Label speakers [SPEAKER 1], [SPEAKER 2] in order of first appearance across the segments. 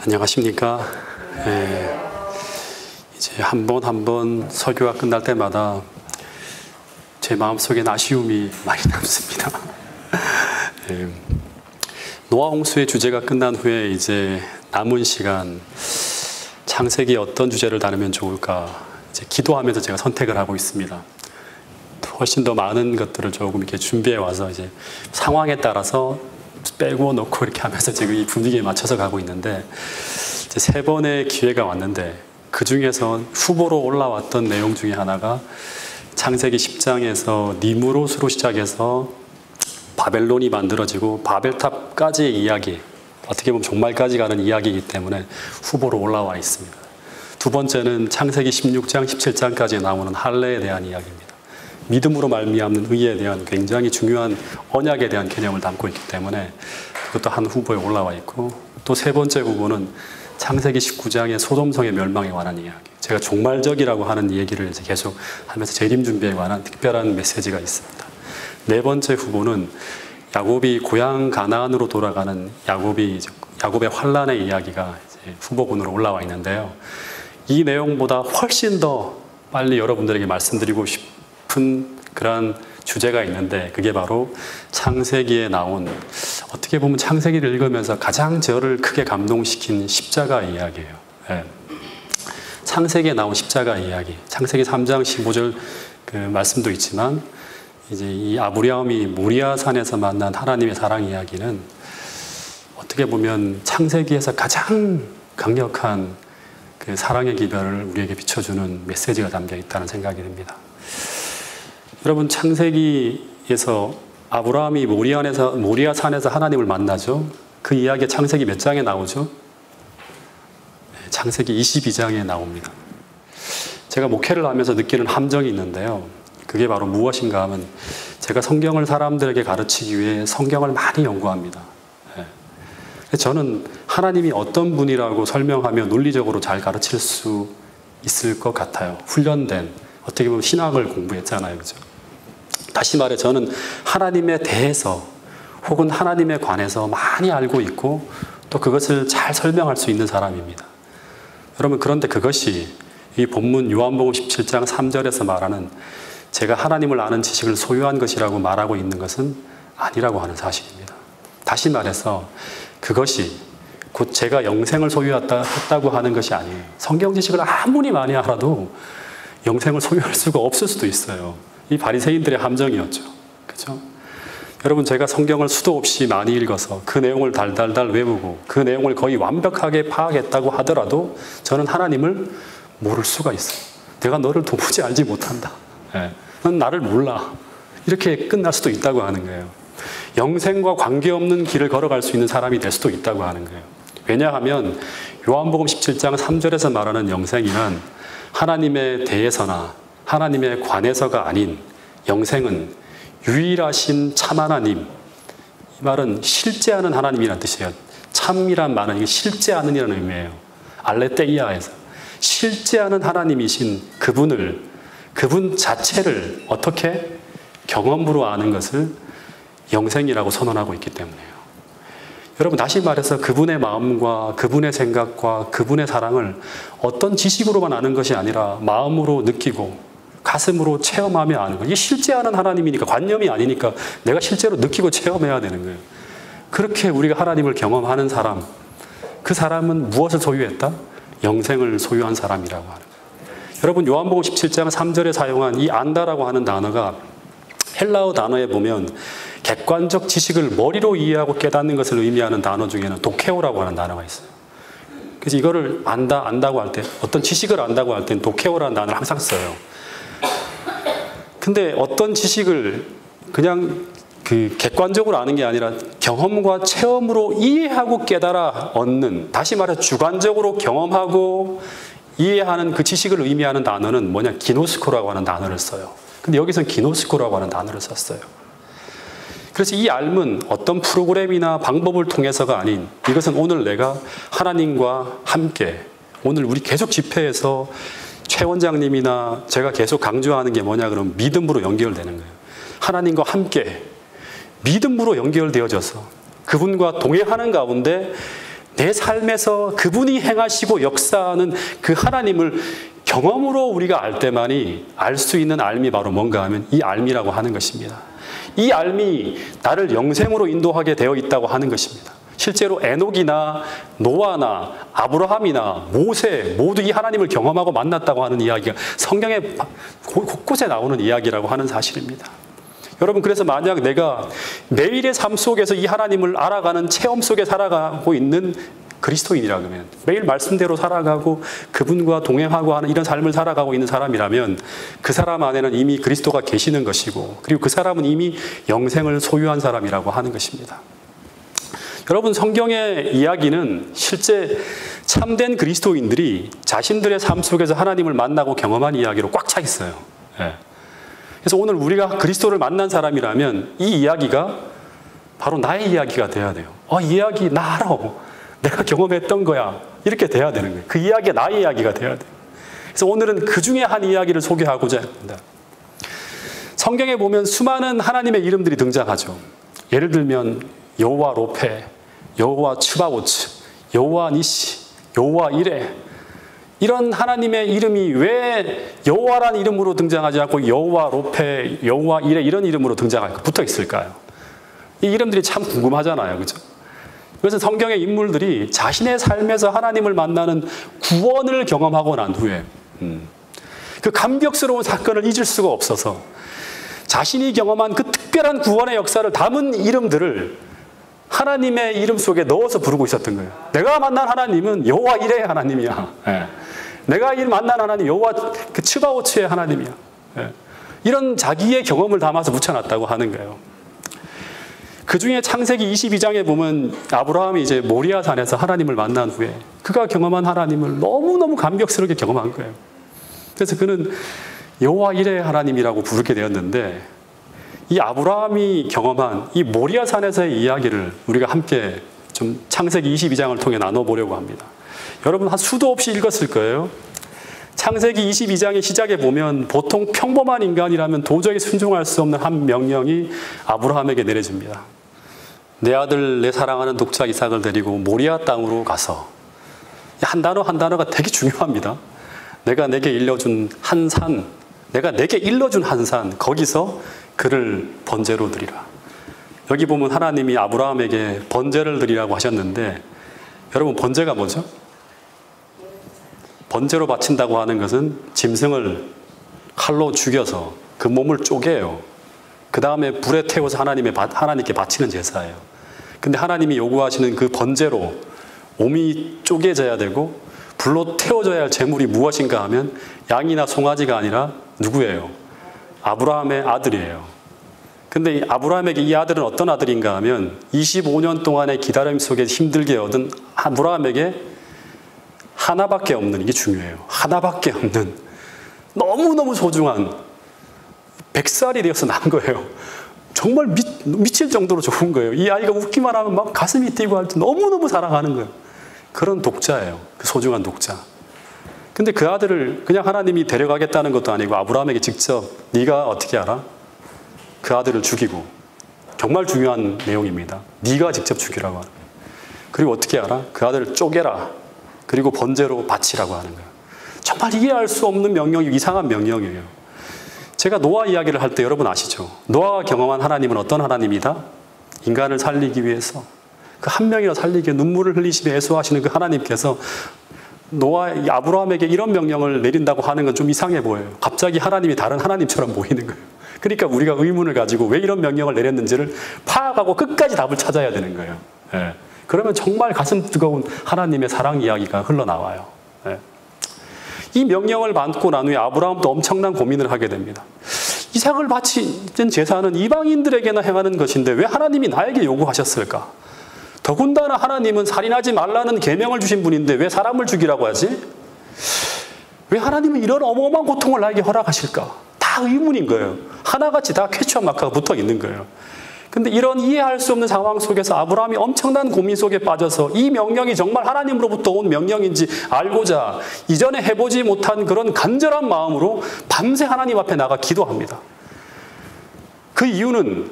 [SPEAKER 1] 안녕하십니까. 이제 한 번 설교가 끝날 때마다 제 마음속엔 아쉬움이 많이 남습니다. 노아 홍수의 주제가 끝난 후에 이제 남은 시간 창세기에 어떤 주제를 다루면 좋을까 이제 기도하면서 제가 선택을 하고 있습니다. 훨씬 더 많은 것들을 조금 이렇게 준비해 와서 이제 상황에 따라서 빼고 넣고 이렇게 하면서 지금 이 분위기에 맞춰서 가고 있는데, 이제 3번의 기회가 왔는데 그 중에서 후보로 올라왔던 내용 중에 하나가 창세기 10장에서 니므롯으로 시작해서 바벨론이 만들어지고 바벨탑까지의 이야기, 어떻게 보면 종말까지 가는 이야기이기 때문에 후보로 올라와 있습니다. 두 번째는 창세기 16장, 17장까지 나오는 할례에 대한 이야기입니다. 믿음으로 말미암는 의에 대한 굉장히 중요한 언약에 대한 개념을 담고 있기 때문에 그것도 한 후보에 올라와 있고, 또 3번째 후보는 창세기 19장의 소돔성의 멸망에 관한 이야기, 제가 종말적이라고 하는 얘기를 이제 계속 하면서 재림 준비에 관한 특별한 메시지가 있습니다. 4번째 후보는 야곱이 고향 가나안으로 돌아가는 야곱의 환란의 이야기가 이제 후보군으로 올라와 있는데요. 이 내용보다 훨씬 더 빨리 여러분들에게 말씀드리고 싶은 그런 주제가 있는데, 그게 바로 창세기에 나온, 어떻게 보면 창세기를 읽으면서 가장 저를 크게 감동시킨 십자가 이야기예요. 창세기에 나온 십자가 이야기, 창세기 3장 15절 그 말씀도 있지만, 이제 이 아브라함이 모리아산에서 만난 하나님의 사랑 이야기는 어떻게 보면 창세기에서 가장 강력한 그 사랑의 기별을 우리에게 비춰주는 메시지가 담겨 있다는 생각이 듭니다. 여러분, 창세기에서 아브라함이 모리아산에서 하나님을 만나죠. 그 이야기가 창세기 몇 장에 나오죠? 창세기 22장에 나옵니다. 제가 목회를 하면서 느끼는 함정이 있는데요. 그게 바로 무엇인가 하면, 제가 성경을 사람들에게 가르치기 위해 성경을 많이 연구합니다. 저는 하나님이 어떤 분이라고 설명하며 논리적으로 잘 가르칠 수 있을 것 같아요. 훈련된, 어떻게 보면 신학을 공부했잖아요. 그죠? 다시 말해, 저는 하나님에 대해서 혹은 하나님에 관해서 많이 알고 있고 또 그것을 잘 설명할 수 있는 사람입니다. 여러분, 그런데 그것이 이 본문 요한복음 17장 3절에서 말하는 제가 하나님을 아는 지식을 소유한 것이라고 말하고 있는 것은 아니라고 하는 사실입니다. 다시 말해서 그것이 곧 제가 영생을 소유했다고 하는 것이 아니에요. 성경 지식을 아무리 많이 알아도 영생을 소유할 수가 없을 수도 있어요. 이 바리새인들의 함정이었죠. 그죠? 여러분, 제가 성경을 수도 없이 많이 읽어서 그 내용을 달달달 외우고 그 내용을 거의 완벽하게 파악했다고 하더라도 저는 하나님을 모를 수가 있어요. 내가 너를 도무지 알지 못한다. 넌 나를 몰라. 이렇게 끝날 수도 있다고 하는 거예요. 영생과 관계없는 길을 걸어갈 수 있는 사람이 될 수도 있다고 하는 거예요. 왜냐하면 요한복음 17장 3절에서 말하는 영생이란 하나님에 대해서나 하나님에 관해서가 아닌, 영생은 유일하신 참 하나님, 이 말은 실제하는 하나님이라는 뜻이에요. 참이란 말은 이게 실제하는 이라는 의미예요. 알레테이아에서 실제하는 하나님이신 그분 자체를 어떻게 경험으로 아는 것을 영생이라고 선언하고 있기 때문에요. 여러분, 다시 말해서 그분의 마음과 그분의 생각과 그분의 사랑을 어떤 지식으로만 아는 것이 아니라 마음으로 느끼고 가슴으로 체험하며 아는 것. 이게 실제하는 하나님이니까, 관념이 아니니까 내가 실제로 느끼고 체험해야 되는 거예요. 그렇게 우리가 하나님을 경험하는 사람, 그 사람은 무엇을 소유했다? 영생을 소유한 사람이라고 하는 거예요. 여러분, 요한복음 17장 3절에 사용한 이 안다라고 하는 단어가 헬라어 단어에 보면 객관적 지식을 머리로 이해하고 깨닫는 것을 의미하는 단어 중에는 도케오라고 하는 단어가 있어요. 그래서 이거를 안다고 할 때, 어떤 지식을 안다고 할 때는 도케오라는 단어를 항상 써요. 근데 어떤 지식을 그냥 그 객관적으로 아는 게 아니라 경험과 체험으로 이해하고 깨달아 얻는, 다시 말해 주관적으로 경험하고 이해하는 그 지식을 의미하는 단어는 뭐냐? 기노스코라고 하는 단어를 써요. 근데 여기서는 기노스코라고 하는 단어를 썼어요. 그래서 이 알문, 어떤 프로그램이나 방법을 통해서가 아닌, 이것은 오늘 내가 하나님과 함께, 오늘 우리 계속 집회에서 최 원장님이나 제가 계속 강조하는 게 뭐냐 그러면 믿음으로 연결되는 거예요. 하나님과 함께 믿음으로 연결되어져서 그분과 동행하는 가운데 내 삶에서 그분이 행하시고 역사하는 그 하나님을 경험으로 우리가 알 때만이 알 수 있는 알미 바로 뭔가 하면 이 알미라고 하는 것입니다. 이 알미 나를 영생으로 인도하게 되어 있다고 하는 것입니다. 실제로 에녹이나 노아나 아브라함이나 모세 모두 이 하나님을 경험하고 만났다고 하는 이야기가 성경에 곳곳에 나오는 이야기라고 하는 사실입니다. 여러분, 그래서 만약 내가 매일의 삶 속에서 이 하나님을 알아가는 체험 속에 살아가고 있는 그리스도인이라면, 매일 말씀대로 살아가고 그분과 동행하고 하는 이런 삶을 살아가고 있는 사람이라면 그 사람 안에는 이미 그리스도가 계시는 것이고, 그리고 그 사람은 이미 영생을 소유한 사람이라고 하는 것입니다. 여러분, 성경의 이야기는 실제 참된 그리스도인들이 자신들의 삶 속에서 하나님을 만나고 경험한 이야기로 꽉 차 있어요. 그래서 오늘 우리가 그리스도를 만난 사람이라면 이 이야기가 바로 나의 이야기가 돼야 돼요. 이 이야기 나 알아. 내가 경험했던 거야. 이렇게 돼야 되는 거예요. 그 이야기가 나의 이야기가 돼야 돼요. 그래서 오늘은 그 중에 한 이야기를 소개하고자 합니다. 성경에 보면 수많은 하나님의 이름들이 등장하죠. 예를 들면 여호와 로페, 여호와 츠바오츠, 여호와 니시, 여호와 이레, 이런 하나님의 이름이 왜 여호와라는 이름으로 등장하지 않고 여호와 로페, 여호와 이레 이런 이름으로 붙어 있을까요? 이 이름들이 참 궁금하잖아요. 그죠? 그래서 성경의 인물들이 자신의 삶에서 하나님을 만나는 구원을 경험하고 난 후에 그 감격스러운 사건을 잊을 수가 없어서 자신이 경험한 그 특별한 구원의 역사를 담은 이름들을 하나님의 이름 속에 넣어서 부르고 있었던 거예요. 내가 만난 하나님은 여호와 이레의 하나님이야. 내가 만난 하나님 여호와 그 츠바오츠의 하나님이야. 이런 자기의 경험을 담아서 붙여놨다고 하는 거예요. 그 중에 창세기 22장에 보면 아브라함이 이제 모리아 산에서 하나님을 만난 후에 그가 경험한 하나님을 너무너무 감격스럽게 경험한 거예요. 그래서 그는 여호와 이레의 하나님이라고 부르게 되었는데, 이 아브라함이 경험한 이 모리아 산에서의 이야기를 우리가 함께 좀 창세기 22장을 통해 나눠보려고 합니다. 여러분 한 수도 없이 읽었을 거예요. 창세기 22장의 시작에 보면 보통 평범한 인간이라면 도저히 순종할 수 없는 한 명령이 아브라함에게 내려집니다. 내 아들, 내 사랑하는 독자 이삭을 데리고 모리아 땅으로 가서, 한 단어 한 단어가 되게 중요합니다. 내가 내게 일러준 한 산, 내가 내게 일러준 한 산, 거기서 그를 번제로 드리라. 여기 보면 하나님이 아브라함에게 번제를 드리라고 하셨는데, 여러분 번제가 뭐죠? 번제로 바친다고 하는 것은 짐승을 칼로 죽여서 그 몸을 쪼개요. 그 다음에 불에 태워서 하나님께 바치는 제사예요. 근데 하나님이 요구하시는 그 번제로 몸이 쪼개져야 되고 불로 태워져야 할 제물이 무엇인가 하면 양이나 송아지가 아니라 누구예요? 아브라함의 아들이에요. 근데 아브라함에게 이 아들은 어떤 아들인가 하면 25년 동안의 기다림 속에 힘들게 얻은 아브라함에게 하나밖에 없는, 이게 중요해요. 하나밖에 없는 너무너무 소중한 100살이 되어서 난 거예요. 정말 미칠 정도로 좋은 거예요. 이 아이가 웃기만 하면 막 가슴이 뛰고 할 때 너무너무 사랑하는 거예요. 그런 독자예요. 그 소중한 독자. 근데 그 아들을 그냥 하나님이 데려가겠다는 것도 아니고 아브라함에게 직접 네가 어떻게 알아? 그 아들을 죽이고, 정말 중요한 내용입니다. 네가 직접 죽이라고 하는 거예요. 그리고 어떻게 알아? 그 아들을 쪼개라. 그리고 번제로 바치라고 하는 거예요. 정말 이해할 수 없는 명령이, 이상한 명령이에요. 제가 노아 이야기를 할 때 여러분 아시죠? 노아가 경험한 하나님은 어떤 하나님이다? 인간을 살리기 위해서, 그 한 명이라 살리기 위해 눈물을 흘리시며 애소하시는 그 하나님께서 아브라함에게 이런 명령을 내린다고 하는 건 좀 이상해 보여요. 갑자기 하나님이 다른 하나님처럼 보이는 거예요. 그러니까 우리가 의문을 가지고 왜 이런 명령을 내렸는지를 파악하고 끝까지 답을 찾아야 되는 거예요. 그러면 정말 가슴 뜨거운 하나님의 사랑 이야기가 흘러나와요. 이 명령을 받고 난 후에 아브라함도 엄청난 고민을 하게 됩니다. 이삭을 바치는 제사는 이방인들에게나 행하는 것인데 왜 하나님이 나에게 요구하셨을까? 더군다나 하나님은 살인하지 말라는 계명을 주신 분인데 왜 사람을 죽이라고 하지? 왜 하나님은 이런 어마어마한 고통을 나에게 허락하실까? 다 의문인 거예요. 하나같이 다 퀘스천 마크가 붙어 있는 거예요. 근데 이런 이해할 수 없는 상황 속에서 아브라함이 엄청난 고민 속에 빠져서 이 명령이 정말 하나님으로부터 온 명령인지 알고자 이전에 해보지 못한 그런 간절한 마음으로 밤새 하나님 앞에 나가 기도합니다. 그 이유는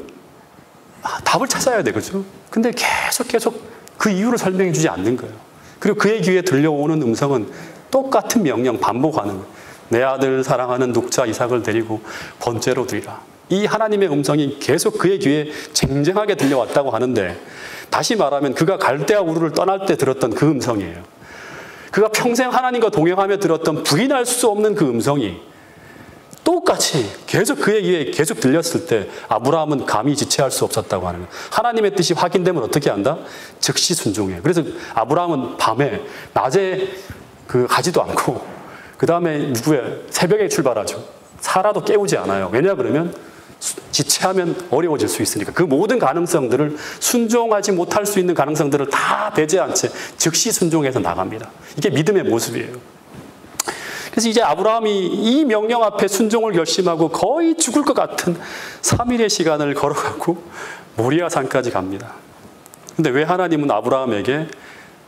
[SPEAKER 1] 답을 찾아야 되겠죠. 근데 계속 그 이유를 설명해 주지 않는 거예요. 그리고 그의 귀에 들려오는 음성은 똑같은 명령 반복하는 거예요. 내 아들 사랑하는 독자 이삭을 데리고 번제로 드리라. 이 하나님의 음성이 계속 그의 귀에 쟁쟁하게 들려왔다고 하는데, 다시 말하면 그가 갈대아 우르를 떠날 때 들었던 그 음성이에요. 그가 평생 하나님과 동행하며 들었던 부인할 수 없는 그 음성이 똑같이 계속 그의 귀에 계속 들렸을 때 아브라함은 감히 지체할 수 없었다고 하는 거예요. 하나님의 뜻이 확인되면 어떻게 한다? 즉시 순종해요. 그래서 아브라함은 밤에, 낮에 가지도 않고 그 다음에 새벽에 출발하죠. 사라도 깨우지 않아요. 왜냐 그러면 지체하면 어려워질 수 있으니까. 그 모든 가능성들을, 순종하지 못할 수 있는 가능성들을 다 배제한 채 즉시 순종해서 나갑니다. 이게 믿음의 모습이에요. 그래서 이제 아브라함이 이 명령 앞에 순종을 결심하고 거의 죽을 것 같은 3일의 시간을 걸어가고 모리아 산까지 갑니다. 근데 왜 하나님은 아브라함에게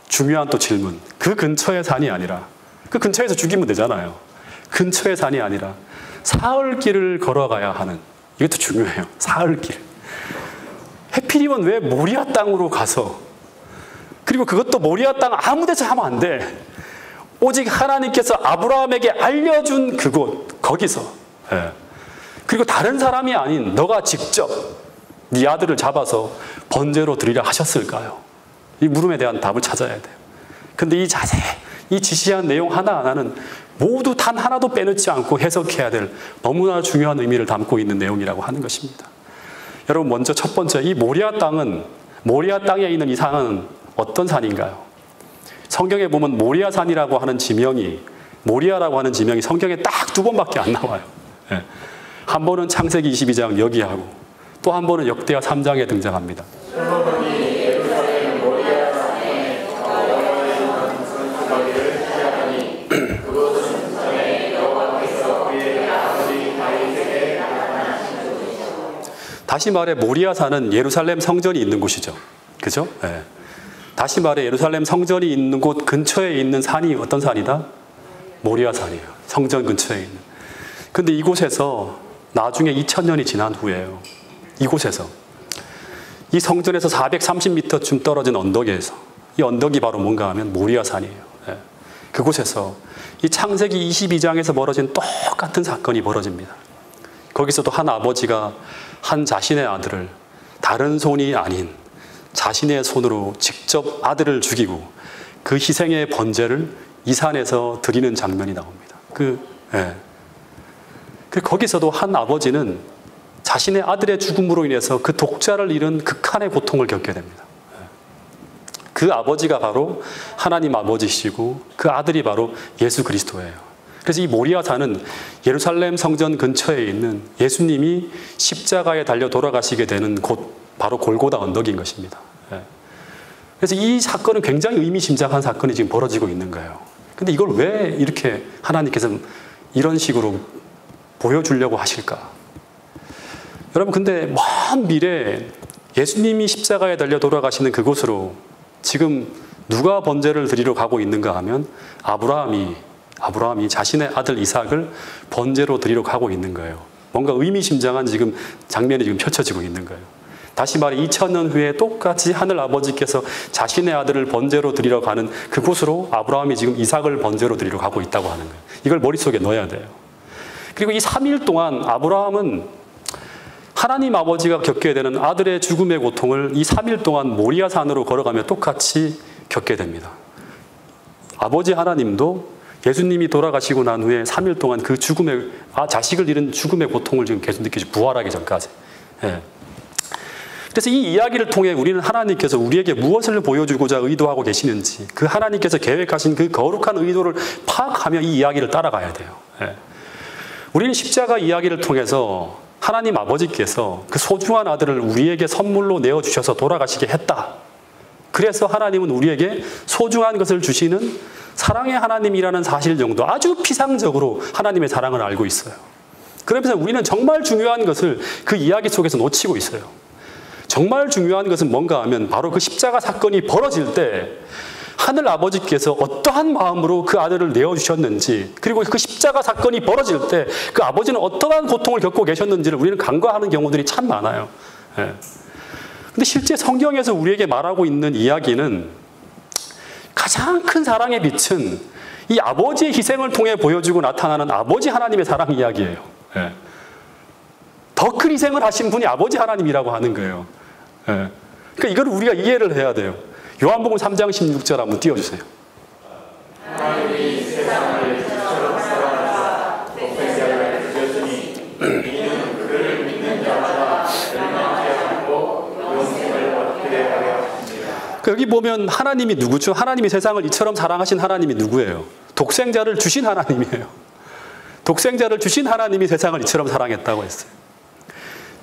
[SPEAKER 1] 중요한 또 질문, 그 근처의 산이 아니라, 그 근처에서 죽이면 되잖아요. 근처의 산이 아니라 사흘길을 걸어가야 하는, 이것도 중요해요. 사흘길. 해필이면 왜 모리아 땅으로 가서, 그리고 그것도 모리아 땅 아무 데서 하면 안 돼. 오직 하나님께서 아브라함에게 알려준 그곳, 거기서. 예. 그리고 다른 사람이 아닌 너가 직접 네 아들을 잡아서 번제로 드리려 하셨을까요? 이 물음에 대한 답을 찾아야 돼요. 근데 이 지시한 내용 하나하나는 모두 단 하나도 빼놓지 않고 해석해야 될 너무나 중요한 의미를 담고 있는 내용이라고 하는 것입니다. 여러분, 먼저 첫 번째, 이 모리아 땅에 있는 이 산은 어떤 산인가요? 성경에 보면 모리아산이라고 하는 지명이, 모리아라고 하는 지명이 성경에 딱 2번밖에 안 나와요. 예. 한 번은 창세기 22장 여기하고, 또 한 번은 역대하 3장에 등장합니다. 다시 말해 모리아산은 예루살렘 성전이 있는 곳이죠. 그죠? 예. 다시 말해 예루살렘 성전이 있는 곳 근처에 있는 산이 어떤 산이다? 모리아산이에요. 성전 근처에 있는. 근데 이곳에서 나중에 2000년이 지난 후에요. 이곳에서 이 성전에서 430m쯤 떨어진 언덕에서, 이 언덕이 바로 뭔가 하면 모리아산이에요. 예. 그곳에서 이 창세기 22장에서 벌어진 똑같은 사건이 벌어집니다. 거기서도 한 아버지가 한 자신의 아들을 다른 손이 아닌 자신의 손으로 직접 아들을 죽이고 그 희생의 번제를 이 산에서 드리는 장면이 나옵니다. 거기서도 한 아버지는 자신의 아들의 죽음으로 인해서 그 독자를 잃은 극한의 고통을 겪게 됩니다. 그 아버지가 바로 하나님 아버지시고 그 아들이 바로 예수 그리스도예요. 그래서 이 모리아산은 예루살렘 성전 근처에 있는 예수님이 십자가에 달려 돌아가시게 되는 곳, 바로 골고다 언덕인 것입니다. 그래서 이 사건은 굉장히 의미심장한 사건이 지금 벌어지고 있는 거예요. 근데 이걸 왜 이렇게 하나님께서 이런 식으로 보여주려고 하실까? 여러분, 근데 먼 미래에 예수님이 십자가에 달려 돌아가시는 그곳으로 지금 누가 번제를 드리러 가고 있는가 하면 아브라함이 자신의 아들 이삭을 번제로 드리러 가고 있는 거예요. 뭔가 의미심장한 지금 장면이 지금 펼쳐지고 있는 거예요. 다시 말해 2000년 후에 똑같이 하늘 아버지께서 자신의 아들을 번제로 드리러 가는 그곳으로 아브라함이 지금 이삭을 번제로 드리러 가고 있다고 하는 거예요. 이걸 머릿속에 넣어야 돼요. 그리고 이 3일 동안 아브라함은 하나님 아버지가 겪게 되는 아들의 죽음의 고통을 이 3일 동안 모리아산으로 걸어가며 똑같이 겪게 됩니다. 아버지 하나님도 예수님이 돌아가시고 난 후에 3일 동안 그 자식을 잃은 죽음의 고통을 지금 계속 느끼죠. 부활하기 전까지. 예. 그래서 이 이야기를 통해 우리는 하나님께서 우리에게 무엇을 보여주고자 의도하고 계시는지, 그 하나님께서 계획하신 그 거룩한 의도를 파악하며 이 이야기를 따라가야 돼요. 예. 우리는 십자가 이야기를 통해서 하나님 아버지께서 그 소중한 아들을 우리에게 선물로 내어주셔서 돌아가시게 했다. 그래서 하나님은 우리에게 소중한 것을 주시는 사랑의 하나님이라는 사실 정도, 아주 피상적으로 하나님의 사랑을 알고 있어요. 그러면서 우리는 정말 중요한 것을 그 이야기 속에서 놓치고 있어요. 정말 중요한 것은 뭔가 하면 바로 그 십자가 사건이 벌어질 때 하늘 아버지께서 어떠한 마음으로 그 아들을 내어주셨는지, 그리고 그 십자가 사건이 벌어질 때 그 아버지는 어떠한 고통을 겪고 계셨는지를 우리는 간과하는 경우들이 참 많아요. 예. 근데 실제 성경에서 우리에게 말하고 있는 이야기는 가장 큰 사랑의 빛은 이 아버지의 희생을 통해 보여주고 나타나는 아버지 하나님의 사랑 이야기예요. 예. 더 큰 희생을 하신 분이 아버지 하나님이라고 하는 거예요. 예. 그러니까 이걸 우리가 이해를 해야 돼요. 요한복음 3장 16절 한번 띄워주세요. 하나님이 세상을 빛처럼 사랑하사 독생자를 주셨으니 이는 그를 믿는 자마다 멸망하지 않고 영생을 얻게 하려 하십니다. 여기 보면 하나님이 누구죠? 하나님이 세상을 이처럼 사랑하신 하나님이 누구예요? 독생자를 주신 하나님이에요. 독생자를 주신 하나님이 세상을 이처럼 사랑했다고 했어요.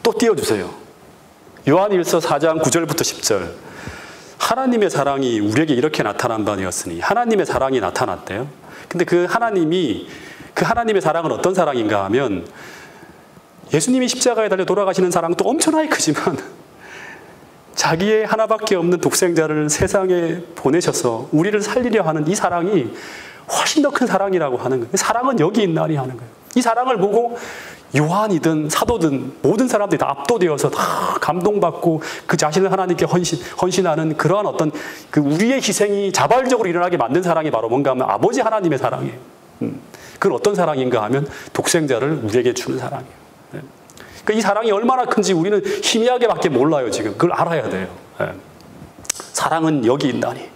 [SPEAKER 1] 또 띄워주세요. 요한일서 4장 9절부터 10절. 하나님의 사랑이 우리에게 이렇게 나타난 바 되었으니 하나님의 사랑이 나타났대요. 근데 그 하나님의 사랑은 어떤 사랑인가 하면 예수님이 십자가에 달려 돌아가시는 사랑도 엄청나게 크지만 자기의 하나밖에 없는 독생자를 세상에 보내셔서 우리를 살리려 하는 이 사랑이 훨씬 더 큰 사랑이라고 하는 거예요. 사랑은 여기 있나니 하는 거예요. 이 사랑을 보고 요한이든 사도든 모든 사람들이 다 압도되어서 다 감동받고 그 자신을 하나님께 헌신하는 그러한 어떤 그 우리의 희생이 자발적으로 일어나게 만든 사랑이 바로 뭔가 하면 아버지 하나님의 사랑이에요. 그건 어떤 사랑인가 하면 독생자를 우리에게 주는 사랑이에요. 그러니까 이 사랑이 얼마나 큰지 우리는 희미하게밖에 몰라요. 지금 그걸 알아야 돼요. 사랑은 여기 있나니.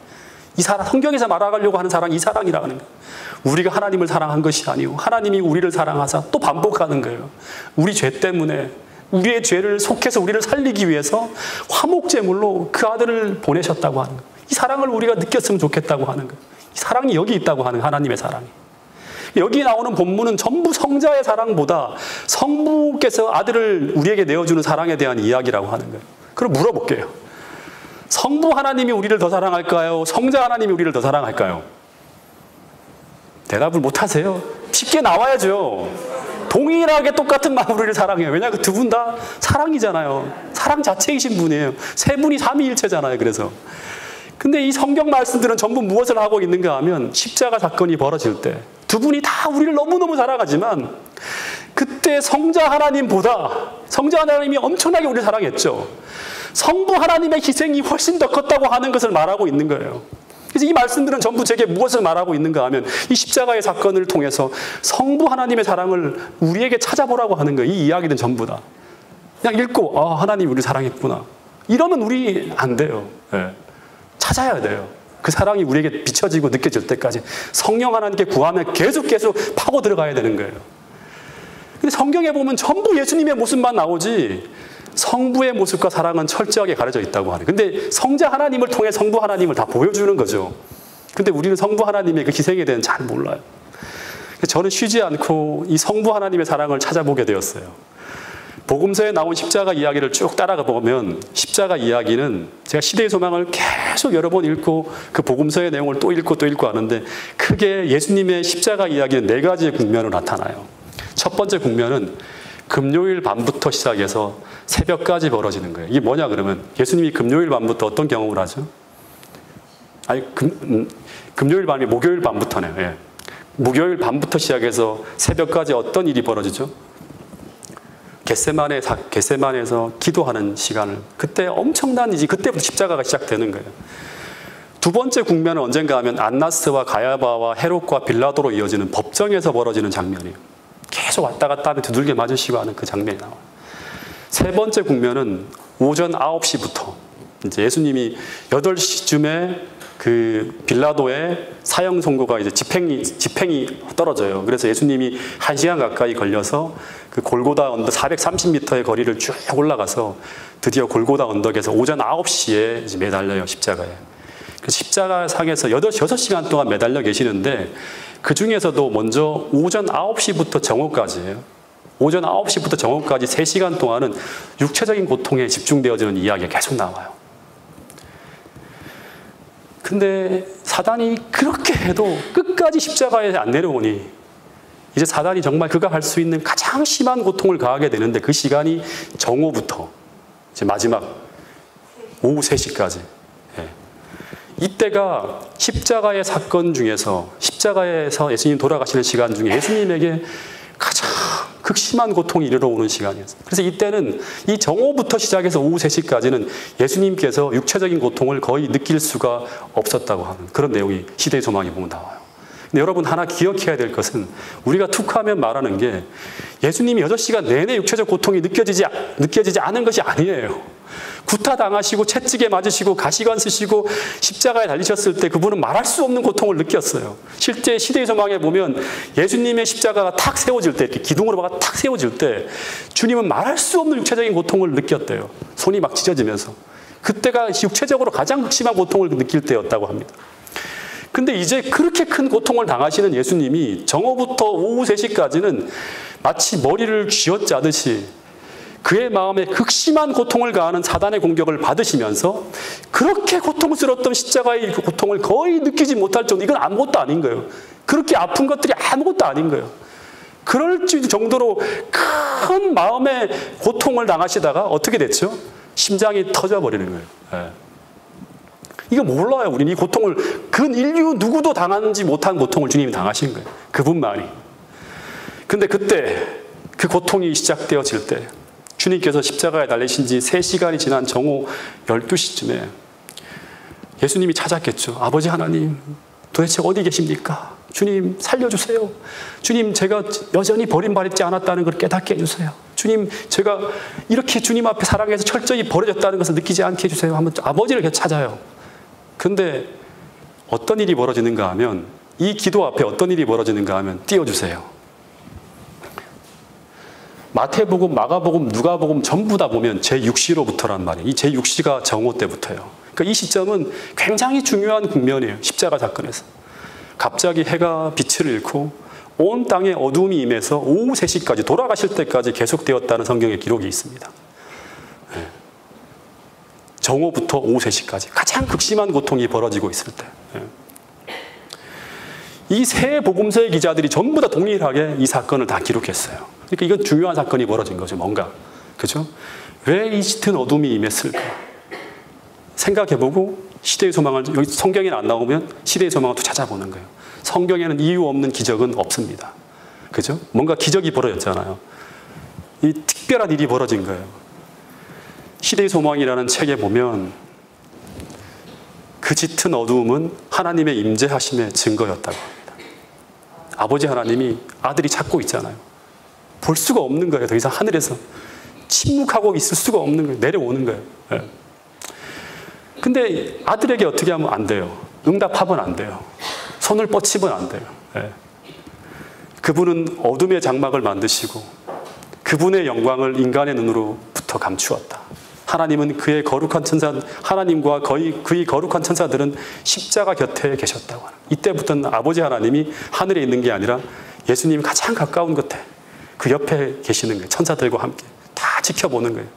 [SPEAKER 1] 이 사랑, 성경에서 말하려고 하는 사랑이 이 사랑이라는 거예요. 우리가 하나님을 사랑한 것이 아니고 하나님이 우리를 사랑하사 또 반복하는 거예요. 우리 죄 때문에 우리의 죄를 속해서 우리를 살리기 위해서 화목제물로 그 아들을 보내셨다고 하는 거예요. 이 사랑을 우리가 느꼈으면 좋겠다고 하는 거예요. 이 사랑이 여기 있다고 하는 하나님의 사랑이. 여기 나오는 본문은 전부 성자의 사랑보다 성부께서 아들을 우리에게 내어주는 사랑에 대한 이야기라고 하는 거예요. 그럼 물어볼게요. 성부 하나님이 우리를 더 사랑할까요? 성자 하나님이 우리를 더 사랑할까요? 대답을 못하세요. 쉽게 나와야죠. 동일하게 똑같은 마음으로 우리를 사랑해요. 왜냐하면 두 분 다 사랑이잖아요. 사랑 자체이신 분이에요. 세 분이 삼위일체잖아요. 그래서. 근데 이 성경 말씀들은 전부 무엇을 하고 있는가 하면 십자가 사건이 벌어질 때 두 분이 다 우리를 너무너무 사랑하지만 그때 성자 하나님이 엄청나게 우리를 사랑했죠. 성부 하나님의 희생이 훨씬 더 컸다고 하는 것을 말하고 있는 거예요. 그래서 이 말씀들은 전부 제게 무엇을 말하고 있는가 하면 이 십자가의 사건을 통해서 성부 하나님의 사랑을 우리에게 찾아보라고 하는 거예요. 이 이야기는 전부 다. 그냥 읽고 하나님이 우리를 사랑했구나. 이러면 우리 안 돼요. 네. 찾아야 돼요. 그 사랑이 우리에게 비춰지고 느껴질 때까지 성령 하나님께 구하며 계속 파고 들어가야 되는 거예요. 근데 성경에 보면 전부 예수님의 모습만 나오지 성부의 모습과 사랑은 철저하게 가려져 있다고 하는. 근데 성자 하나님을 통해 성부 하나님을 다 보여주는 거죠. 근데 우리는 성부 하나님의 그 희생에 대해서는 잘 몰라요. 저는 쉬지 않고 이 성부 하나님의 사랑을 찾아보게 되었어요. 복음서에 나온 십자가 이야기를 쭉 따라가 보면 십자가 이야기는 제가 시대의 소망을 계속 여러 번 읽고 그 복음서의 내용을 또 읽고 하는데 크게 예수님의 십자가 이야기는 네 가지의 국면으로 나타나요. 첫 번째 국면은 금요일 밤부터 시작해서 새벽까지 벌어지는 거예요. 이게 뭐냐 그러면 예수님이 금요일 밤부터 어떤 경험을 하죠? 금요일 밤이 목요일 밤부터네요. 예. 목요일 밤부터 시작해서 새벽까지 어떤 일이 벌어지죠? 겟세마네에서 기도하는 시간을 그때 엄청난 일이 그때부터 십자가가 시작되는 거예요. 두 번째 국면은 언젠가 하면 안나스와 가야바와 헤롯과 빌라도로 이어지는 법정에서 벌어지는 장면이에요. 계속 왔다 갔다 하면 두들겨 맞으시고 하는 그 장면이 나와요. 세 번째 국면은 오전 9시부터 이제 예수님이 8시쯤에 그 빌라도의 사형 선고가 이제 집행이 떨어져요. 그래서 예수님이 1시간 가까이 걸려서 그 골고다 언덕 430m의 거리를 쭉 올라가서 드디어 골고다 언덕에서 오전 9시에 이제 매달려요, 십자가에. 그 십자가 상에서 6시간 동안 매달려 계시는데 그 중에서도 먼저 오전 9시부터 정오까지예요. 오전 9시부터 정오까지 3시간 동안은 육체적인 고통에 집중되어지는 이야기가 계속 나와요. 근데 사단이 그렇게 해도 끝까지 십자가에 안 내려오니 이제 사단이 정말 그가 할 수 있는 가장 심한 고통을 가하게 되는데 그 시간이 정오부터 이제 마지막 오후 3시까지. 예. 이때가 십자가의 사건 중에서 십자가에서 예수님 돌아가시는 시간 중에 예수님에게 가장 극심한 고통이 이르러 오는 시간이었어요. 그래서 이때는 이 정오부터 시작해서 오후 3시까지는 예수님께서 육체적인 고통을 거의 느낄 수가 없었다고 하는 그런 내용이 시대의 소망에 보면 나와요. 근데 여러분 하나 기억해야 될 것은 우리가 툭하면 말하는 게 예수님이 6시간 내내 육체적 고통이 느껴지지 않은 것이 아니에요. 구타당하시고 채찍에 맞으시고 가시관 쓰시고 십자가에 달리셨을 때 그분은 말할 수 없는 고통을 느꼈어요. 실제 시대의 소망에 보면 예수님의 십자가가 탁 세워질 때, 이렇게 기둥으로 막아 탁 세워질 때 주님은 말할 수 없는 육체적인 고통을 느꼈대요. 손이 막 찢어지면서. 그때가 육체적으로 가장 극심한 고통을 느낄 때였다고 합니다. 근데 이제 그렇게 큰 고통을 당하시는 예수님이 정오부터 오후 3시까지는 마치 머리를 쥐어짜듯이 그의 마음에 극심한 고통을 가하는 사단의 공격을 받으시면서 그렇게 고통스러웠던 십자가의 고통을 거의 느끼지 못할 정도, 이건 아무것도 아닌 거예요. 그렇게 아픈 것들이 아무것도 아닌 거예요. 그럴 정도로 큰 마음의 고통을 당하시다가 어떻게 됐죠? 심장이 터져버리는 거예요. 네. 이거 몰라요. 우리는 이 고통을, 그 인류 누구도 당하지 못한 고통을 주님이 당하신 거예요. 그분만이. 근데 그때 그 고통이 시작되어질 때 주님께서 십자가에 달리신 지 3시간이 지난 정오 12시쯤에 예수님이 찾았겠죠. 아버지 하나님, 도대체 어디 계십니까? 주님 살려주세요. 주님, 제가 여전히 버림받지 않았다는 걸 깨닫게 해주세요. 주님, 제가 이렇게 주님 앞에 사랑해서 철저히 버려졌다는 것을 느끼지 않게 해주세요. 한번 아버지를 계속 찾아요. 근데 어떤 일이 벌어지는가 하면, 이 기도 앞에 어떤 일이 벌어지는가 하면 띄워주세요. 마태복음, 마가복음, 누가복음 전부 다 보면 제6시로부터란 말이에요. 이 제6시가 정오 때부터예요. 그러니까 이 시점은 굉장히 중요한 국면이에요. 십자가 사건에서. 갑자기 해가 빛을 잃고 온 땅에 어둠이 임해서 오후 3시까지, 돌아가실 때까지 계속되었다는 성경의 기록이 있습니다. 네. 정오부터 오후 3시까지 가장 극심한 고통이 벌어지고 있을 때, 이 세 복음서의 기자들이 전부 다 동일하게 이 사건을 다 기록했어요. 그러니까 이건 중요한 사건이 벌어진 거죠. 뭔가, 그죠? 왜 이 짙은 어둠이 임했을까? 생각해보고 시대의 소망을, 여기 성경에는 안 나오면 시대의 소망을 또 찾아보는 거예요. 성경에는 이유 없는 기적은 없습니다. 그죠? 뭔가 기적이 벌어졌잖아요. 이 특별한 일이 벌어진 거예요. 시대의 소망이라는 책에 보면 그 짙은 어두움은 하나님의 임재하심의 증거였다고 합니다. 아버지 하나님이 아들이 찾고 있잖아요. 볼 수가 없는 거예요. 더 이상 하늘에서 침묵하고 있을 수가 없는 거예요. 내려오는 거예요. 네. 근데 아들에게 어떻게 하면 안 돼요. 응답하면 안 돼요. 손을 뻗치면 안 돼요. 네. 그분은 어둠의 장막을 만드시고 그분의 영광을 인간의 눈으로부터 감추었다. 하나님은 그의 거룩한 천사, 하나님과 그의 거룩한 천사들은 십자가 곁에 계셨다고 하는. 이때부터는 아버지 하나님이 하늘에 있는 게 아니라 예수님이 가장 가까운 곁에, 그 옆에 계시는 거예요. 천사들과 함께 다 지켜보는 거예요.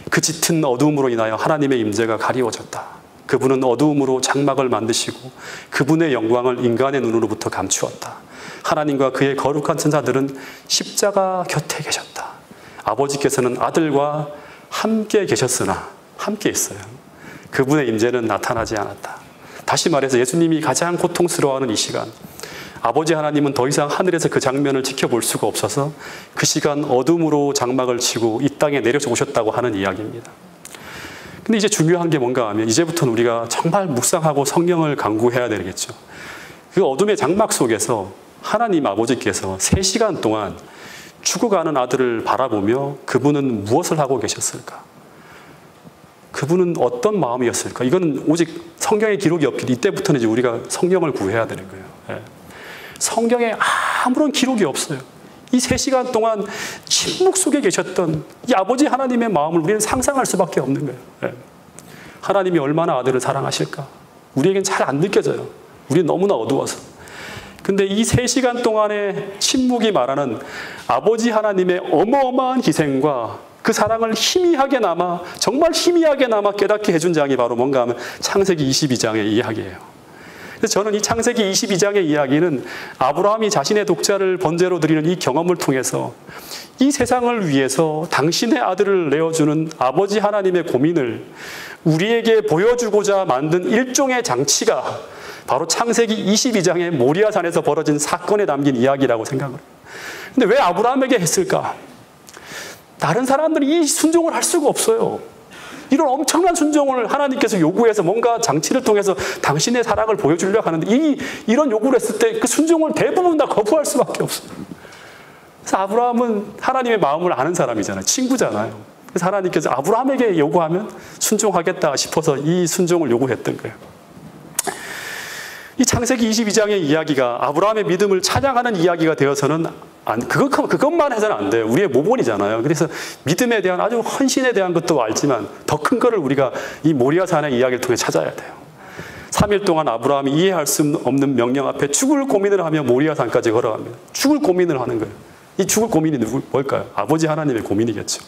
[SPEAKER 1] 그 짙은 어두움으로 인하여 하나님의 임재가 가리워졌다. 그분은 어두움으로 장막을 만드시고 그분의 영광을 인간의 눈으로부터 감추었다. 하나님과 그의 거룩한 천사들은 십자가 곁에 계셨다. 아버지께서는 아들과 함께 계셨으나 함께 있어요. 그분의 임재는 나타나지 않았다. 다시 말해서 예수님이 가장 고통스러워하는 이 시간, 아버지 하나님은 더 이상 하늘에서 그 장면을 지켜볼 수가 없어서 그 시간 어둠으로 장막을 치고 이 땅에 내려서 오셨다고 하는 이야기입니다. 근데 이제 중요한 게 뭔가 하면 이제부터는 우리가 정말 묵상하고 성경을 간구해야 되겠죠. 그 어둠의 장막 속에서 하나님 아버지께서 3시간 동안 죽어가는 아들을 바라보며 그분은 무엇을 하고 계셨을까? 그분은 어떤 마음이었을까? 이건 오직 성경의 기록이 없기 때문에 이때부터는 이제 우리가 성경을 구해야 되는 거예요. 예. 성경에 아무런 기록이 없어요. 이 3시간 동안 침묵 속에 계셨던 이 아버지 하나님의 마음을 우리는 상상할 수밖에 없는 거예요. 예. 하나님이 얼마나 아들을 사랑하실까? 우리에겐 잘 안 느껴져요. 우리는 너무나 어두워서. 근데 이 3시간 동안의 침묵이 말하는 아버지 하나님의 어마어마한 희생과 그 사랑을 희미하게나마, 정말 희미하게나마 깨닫게 해준 장이 바로 뭔가 하면 창세기 22장의 이야기예요. 그래서 저는 이 창세기 22장의 이야기는 아브라함이 자신의 독자를 번제로 드리는 이 경험을 통해서 이 세상을 위해서 당신의 아들을 내어주는 아버지 하나님의 고민을 우리에게 보여주고자 만든 일종의 장치가 바로 창세기 22장의 모리아산에서 벌어진 사건에 담긴 이야기라고 생각을 해요. 근데 왜 아브라함에게 했을까? 다른 사람들이 이 순종을 할 수가 없어요. 이런 엄청난 순종을 하나님께서 요구해서 뭔가 장치를 통해서 당신의 사랑을 보여주려고 하는데 이런 요구를 했을 때 그 순종을 대부분 다 거부할 수밖에 없어요. 그래서 아브라함은 하나님의 마음을 아는 사람이잖아요. 친구잖아요. 그래서 하나님께서 아브라함에게 요구하면 순종하겠다 싶어서 이 순종을 요구했던 거예요. 이 창세기 22장의 이야기가 아브라함의 믿음을 찬양하는 이야기가 되어서는 그것만 해서는 안 돼요. 우리의 모본이잖아요. 그래서 믿음에 대한 아주 헌신에 대한 것도 알지만 더 큰 거를 우리가 이 모리아산의 이야기를 통해 찾아야 돼요. 3일 동안 아브라함이 이해할 수 없는 명령 앞에 죽을 고민을 하며 모리아산까지 걸어갑니다. 죽을 고민을 하는 거예요. 이 죽을 고민이 뭘까요? 아버지 하나님의 고민이겠죠.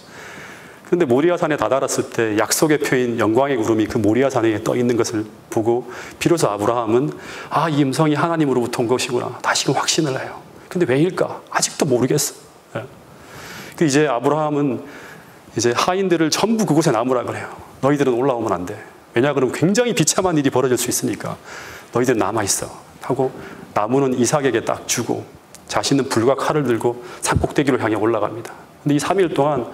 [SPEAKER 1] 그런데 모리아산에 다다랐을 때 약속의 표인 영광의 구름이 그 모리아산에 떠 있는 것을 보고 비로소 아브라함은 이 음성이 하나님으로부터 온 것이구나. 다시금 확신을 해요. 근데 왜일까? 아직도 모르겠어. 예. 이제 아브라함은 이제 하인들을 전부 그곳에 남으라 그래요. 너희들은 올라오면 안 돼. 왜냐 그러면 굉장히 비참한 일이 벌어질 수 있으니까 너희들은 남아있어. 하고 나무는 이삭에게 딱 주고 자신은 불과 칼을 들고 산 꼭대기로 향해 올라갑니다. 근데 이 3일 동안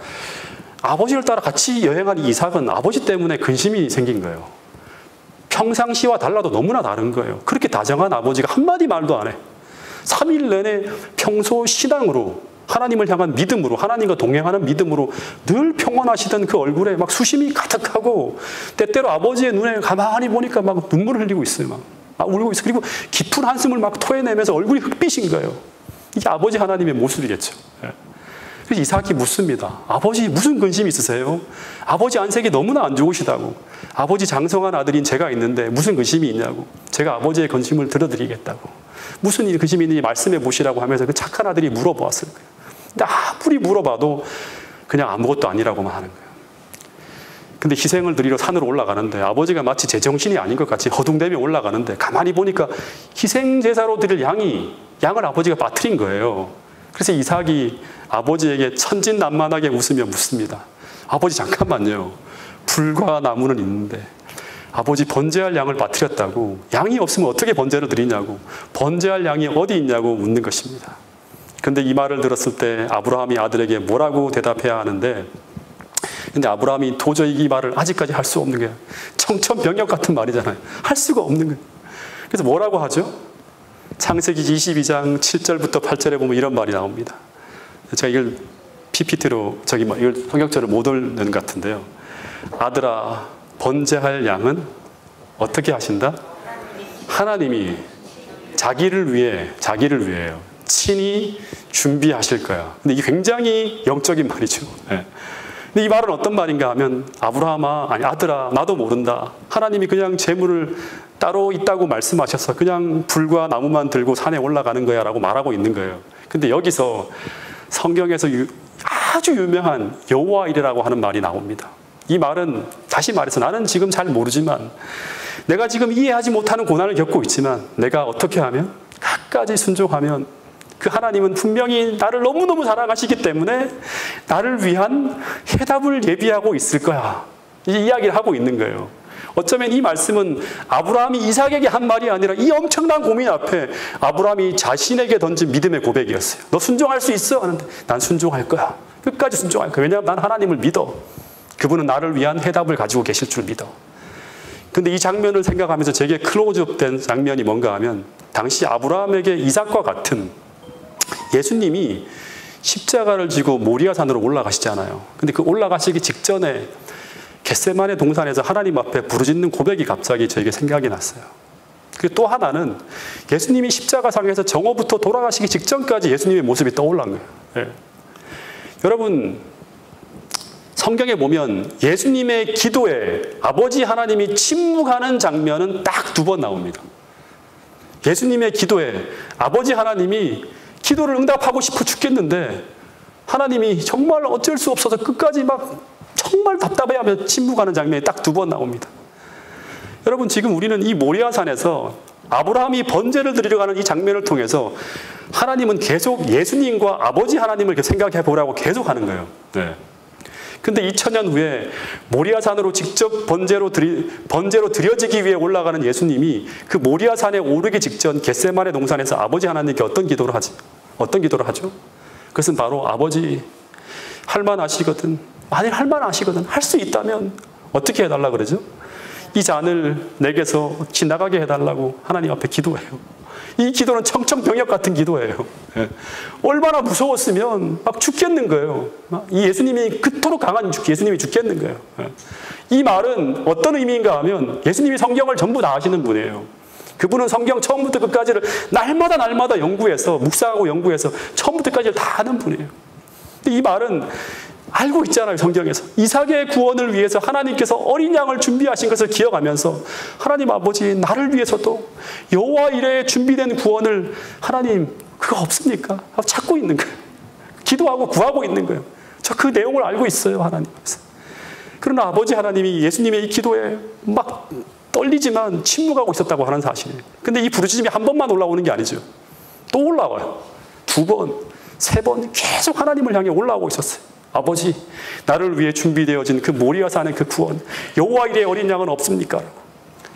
[SPEAKER 1] 아버지를 따라 같이 여행한 이삭은 아버지 때문에 근심이 생긴 거예요. 평상시와 달라도 너무나 다른 거예요. 그렇게 다정한 아버지가 한마디 말도 안 해. 3일 내내 평소 신앙으로 하나님을 향한 믿음으로 하나님과 동행하는 믿음으로 늘 평온하시던 그 얼굴에 막 수심이 가득하고 때때로 아버지의 눈에 가만히 보니까 막 눈물을 흘리고 있어요. 막 울고 있어요. 그리고 깊은 한숨을 막 토해내면서 얼굴이 흑빛인 거예요. 이게 아버지 하나님의 모습이겠죠. 그래서 이삭이 묻습니다. 아버지 무슨 근심이 있으세요? 아버지 안색이 너무나 안 좋으시다고. 아버지 장성한 아들인 제가 있는데 무슨 근심이 있냐고. 제가 아버지의 근심을 들어드리겠다고. 무슨 근심이 있는지 말씀해 보시라고 하면서 그 착한 아들이 물어보았을 거예요. 근데 아무리 물어봐도 그냥 아무것도 아니라고만 하는 거예요. 근데 희생을 드리러 산으로 올라가는데 아버지가 마치 제정신이 아닌 것 같이 허둥대며 올라가는데 가만히 보니까 희생제사로 드릴 양을 아버지가 빠뜨린 거예요. 그래서 이삭이 아버지에게 천진난만하게 웃으며 묻습니다. 아버지 잠깐만요. 불과 나무는 있는데 아버지 번제할 양을 빠뜨렸다고. 양이 없으면 어떻게 번제를 드리냐고. 번제할 양이 어디 있냐고 묻는 것입니다. 근데 이 말을 들었을 때 아브라함이 아들에게 뭐라고 대답해야 하는데 근데 아브라함이 도저히 이 말을 아직까지 할 수 없는 거예요. 청천벽력 같은 말이잖아요. 할 수가 없는 거예요. 그래서 뭐라고 하죠? 창세기 22장 7절부터 8절에 보면 이런 말이 나옵니다. 제가 이걸 PPT로 이걸 성경절을 못 읽는 것 같은데요. 아들아, 번제할 양은 어떻게 하신다? 하나님이 자기를 위해요. 친히 준비하실 거야. 근데 이게 굉장히 영적인 말이죠. 네. 근데 이 말은 어떤 말인가 하면 아들아, 나도 모른다. 하나님이 그냥 재물을 따로 있다고 말씀하셔서 그냥 불과 나무만 들고 산에 올라가는 거야 라고 말하고 있는 거예요. 근데 여기서 성경에서 아주 유명한 여호와이레라고 하는 말이 나옵니다. 이 말은 다시 말해서 나는 지금 잘 모르지만 내가 지금 이해하지 못하는 고난을 겪고 있지만 내가 어떻게 하면 끝까지 순종하면 그 하나님은 분명히 나를 너무너무 사랑하시기 때문에 나를 위한 해답을 예비하고 있을 거야. 이 이야기를 하고 있는 거예요. 어쩌면 이 말씀은 아브라함이 이삭에게 한 말이 아니라 이 엄청난 고민 앞에 아브라함이 자신에게 던진 믿음의 고백이었어요. 너 순종할 수 있어? 하는데 난 순종할 거야. 끝까지 순종할 거야. 왜냐하면 난 하나님을 믿어. 그분은 나를 위한 해답을 가지고 계실 줄 믿어. 근데 이 장면을 생각하면서 제게 클로즈업 된 장면이 뭔가 하면 당시 아브라함에게 이삭과 같은 예수님이 십자가를 지고 모리아산으로 올라가시잖아요. 근데 그 올라가시기 직전에 겟세마네 동산에서 하나님 앞에 부르짖는 고백이 갑자기 저에게 생각이 났어요. 그리고 또 하나는 예수님이 십자가상에서 정오부터 돌아가시기 직전까지 예수님의 모습이 떠올란 거예요. 예. 여러분, 성경에 보면 예수님의 기도에 아버지 하나님이 침묵하는 장면은 딱 2번 나옵니다. 예수님의 기도에 아버지 하나님이 기도를 응답하고 싶어 죽겠는데 하나님이 정말 어쩔 수 없어서 끝까지 막 정말 답답해하며 침묵하는 장면이 딱 2번 나옵니다. 여러분, 지금 우리는 이 모리아산에서 아브라함이 번제를 드리려 가는 이 장면을 통해서 하나님은 계속 예수님과 아버지 하나님을 생각해 보라고 계속 하는 거예요. 네. 근데 2000년 후에 모리아산으로 직접 번제로 드려지기 위해 올라가는 예수님이 그 모리아산에 오르기 직전 겟세마네 동산에서 아버지 하나님께 어떤 기도를 하지? 어떤 기도를 하죠? 그것은 바로 아버지 할만하시거든, 만일 할만하시거든, 할 수 있다면 어떻게 해달라 그러죠? 이 잔을 내게서 지나가게 해달라고 하나님 앞에 기도해요. 이 기도는 청천벽력 같은 기도예요. 얼마나 무서웠으면 막 죽겠는 거예요. 이 예수님이 그토록 강한 예수님이 죽겠는 거예요. 이 말은 어떤 의미인가 하면 예수님이 성경을 전부 다 아시는 분이에요. 그분은 성경 처음부터 끝까지를 날마다 연구해서, 묵상하고 연구해서 처음부터 끝까지를 다 아는 분이에요. 근데 이 말은 알고 있잖아요, 성경에서. 이삭의 구원을 위해서 하나님께서 어린 양을 준비하신 것을 기억하면서 하나님 아버지, 나를 위해서도 여호와 이레에 준비된 구원을 하나님, 그거 없습니까? 하고 찾고 있는 거예요. 기도하고 구하고 있는 거예요. 저 그 내용을 알고 있어요, 하나님. 그러나 아버지 하나님이 예수님의 이 기도에 막 떨리지만 침묵하고 있었다고 하는 사실이에요. 근데 이 부르짖음이 한 번만 올라오는 게 아니죠. 또 올라와요. 2번, 3번 계속 하나님을 향해 올라오고 있었어요. 아버지, 나를 위해 준비되어진 그 모리아서 하는 그 구원, 여호와 이레의 어린 양은 없습니까?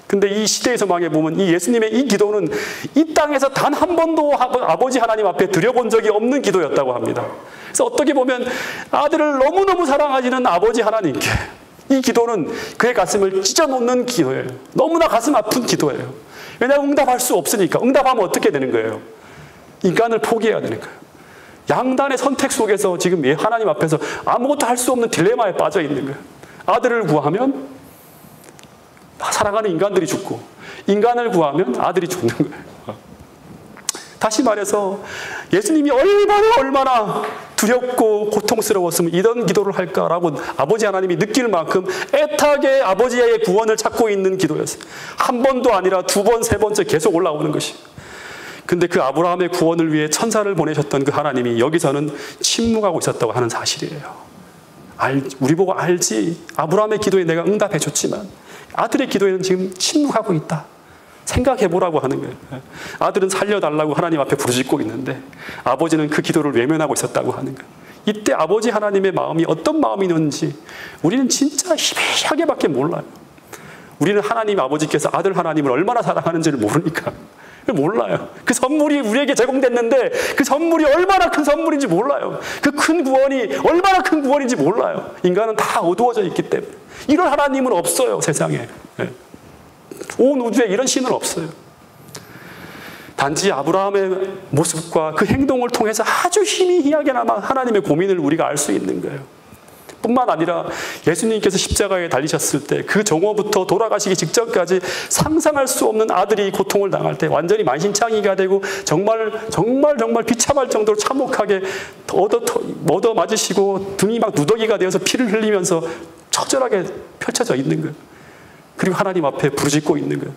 [SPEAKER 1] 근데 이 시대의 소망에 보면 이 예수님의 이 기도는 이 땅에서 단 한 번도 아버지 하나님 앞에 드려본 적이 없는 기도였다고 합니다. 그래서 어떻게 보면 아들을 너무너무 사랑하시는 아버지 하나님께 이 기도는 그의 가슴을 찢어놓는 기도예요. 너무나 가슴 아픈 기도예요. 왜냐하면 응답할 수 없으니까. 응답하면 어떻게 되는 거예요? 인간을 포기해야 되는 거예요. 양단의 선택 속에서 지금 하나님 앞에서 아무것도 할 수 없는 딜레마에 빠져 있는 거예요. 아들을 구하면 사랑하는 인간들이 죽고, 인간을 구하면 아들이 죽는 거예요. 다시 말해서 예수님이 얼마나 두렵고 고통스러웠으면 이런 기도를 할까라고 아버지 하나님이 느낄 만큼 애타게 아버지의 구원을 찾고 있는 기도였어요. 한 번도 아니라 2번, 3번째 계속 올라오는 것이에요. 근데 그 아브라함의 구원을 위해 천사를 보내셨던 그 하나님이 여기서는 침묵하고 있었다고 하는 사실이에요. 우리 보고 알지. 아브라함의 기도에 내가 응답해 줬지만 아들의 기도에는 지금 침묵하고 있다. 생각해 보라고 하는 거예요. 아들은 살려달라고 하나님 앞에 부르짖고 있는데 아버지는 그 기도를 외면하고 있었다고 하는 거예요. 이때 아버지 하나님의 마음이 어떤 마음이었는지 우리는 진짜 희미하게밖에 몰라요. 우리는 하나님 아버지께서 아들 하나님을 얼마나 사랑하는지를 모르니까 몰라요. 그 선물이 우리에게 제공됐는데 그 선물이 얼마나 큰 선물인지 몰라요. 그 큰 구원이 얼마나 큰 구원인지 몰라요. 인간은 다 어두워져 있기 때문에. 이런 하나님은 없어요, 세상에. 온 우주에 이런 신은 없어요. 단지 아브라함의 모습과 그 행동을 통해서 아주 희미하게나마 하나님의 고민을 우리가 알 수 있는 거예요. 뿐만 아니라 예수님께서 십자가에 달리셨을 때 그 정오부터 돌아가시기 직전까지 상상할 수 없는 아들이 고통을 당할 때 완전히 만신창이가 되고 정말 비참할 정도로 참혹하게 얻어 맞으시고 등이 막 누더기가 되어서 피를 흘리면서 처절하게 펼쳐져 있는 거예요. 그리고 하나님 앞에 부르짖고 있는 거예요.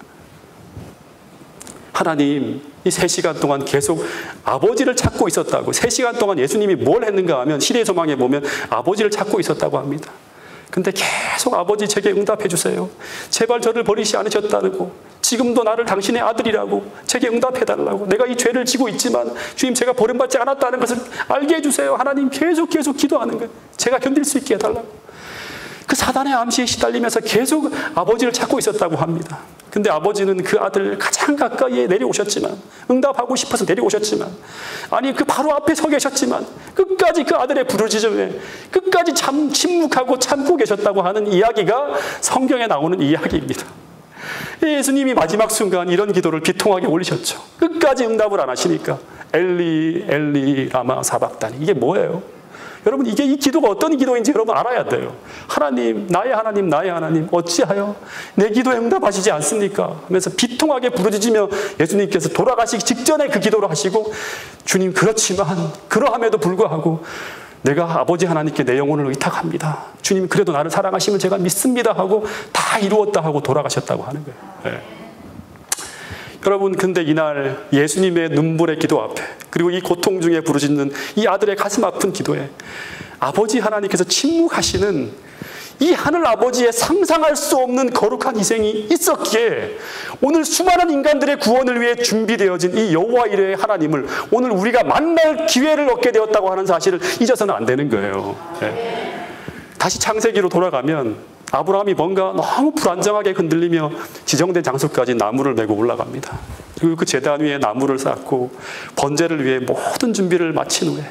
[SPEAKER 1] 하나님, 이 3시간 동안 계속 아버지를 찾고 있었다고. 3시간 동안 예수님이 뭘 했는가 하면 시대의 소망에 보면 아버지를 찾고 있었다고 합니다. 근데 계속 아버지 제게 응답해 주세요. 제발 저를 버리지 않으셨다고. 지금도 나를 당신의 아들이라고 제게 응답해 달라고. 내가 이 죄를 지고 있지만 주님 제가 버림받지 않았다는 것을 알게 해주세요. 하나님 계속 기도하는 거예요. 제가 견딜 수 있게 해달라고. 그 사단의 암시에 시달리면서 계속 아버지를 찾고 있었다고 합니다. 근데 아버지는 그 아들 가장 가까이에 내려오셨지만, 응답하고 싶어서 내려오셨지만, 아니 그 바로 앞에 서 계셨지만 끝까지 그 아들의 부르짖음에 끝까지 침묵하고 참고 계셨다고 하는 이야기가 성경에 나오는 이야기입니다. 예수님이 마지막 순간 이런 기도를 비통하게 올리셨죠. 끝까지 응답을 안 하시니까 엘리 엘리 라마 사박다니. 이게 뭐예요? 여러분, 이 기도가 어떤 기도인지 여러분 알아야 돼요. 하나님, 나의 하나님, 어찌하여 내 기도에 응답하시지 않습니까? 하면서 비통하게 부르짖으며 예수님께서 돌아가시기 직전에 그 기도를 하시고, 주님, 그렇지만 그러함에도 불구하고 내가 아버지 하나님께 내 영혼을 의탁합니다. 주님, 그래도 나를 사랑하시면 제가 믿습니다 하고 다 이루었다 하고 돌아가셨다고 하는 거예요. 네. 여러분, 근데 이날 예수님의 눈물의 기도 앞에, 그리고 이 고통 중에 부르짖는 이 아들의 가슴 아픈 기도에 아버지 하나님께서 침묵하시는 이 하늘 아버지의 상상할 수 없는 거룩한 희생이 있었기에 오늘 수많은 인간들의 구원을 위해 준비되어진 이 여호와 이레의 하나님을 오늘 우리가 만날 기회를 얻게 되었다고 하는 사실을 잊어서는 안 되는 거예요. 네. 다시 창세기로 돌아가면 아브라함이 뭔가 너무 불안정하게 흔들리며 지정된 장소까지 나무를 메고 올라갑니다. 그리고 그 제단 위에 나무를 쌓고 번제를 위해 모든 준비를 마친 후에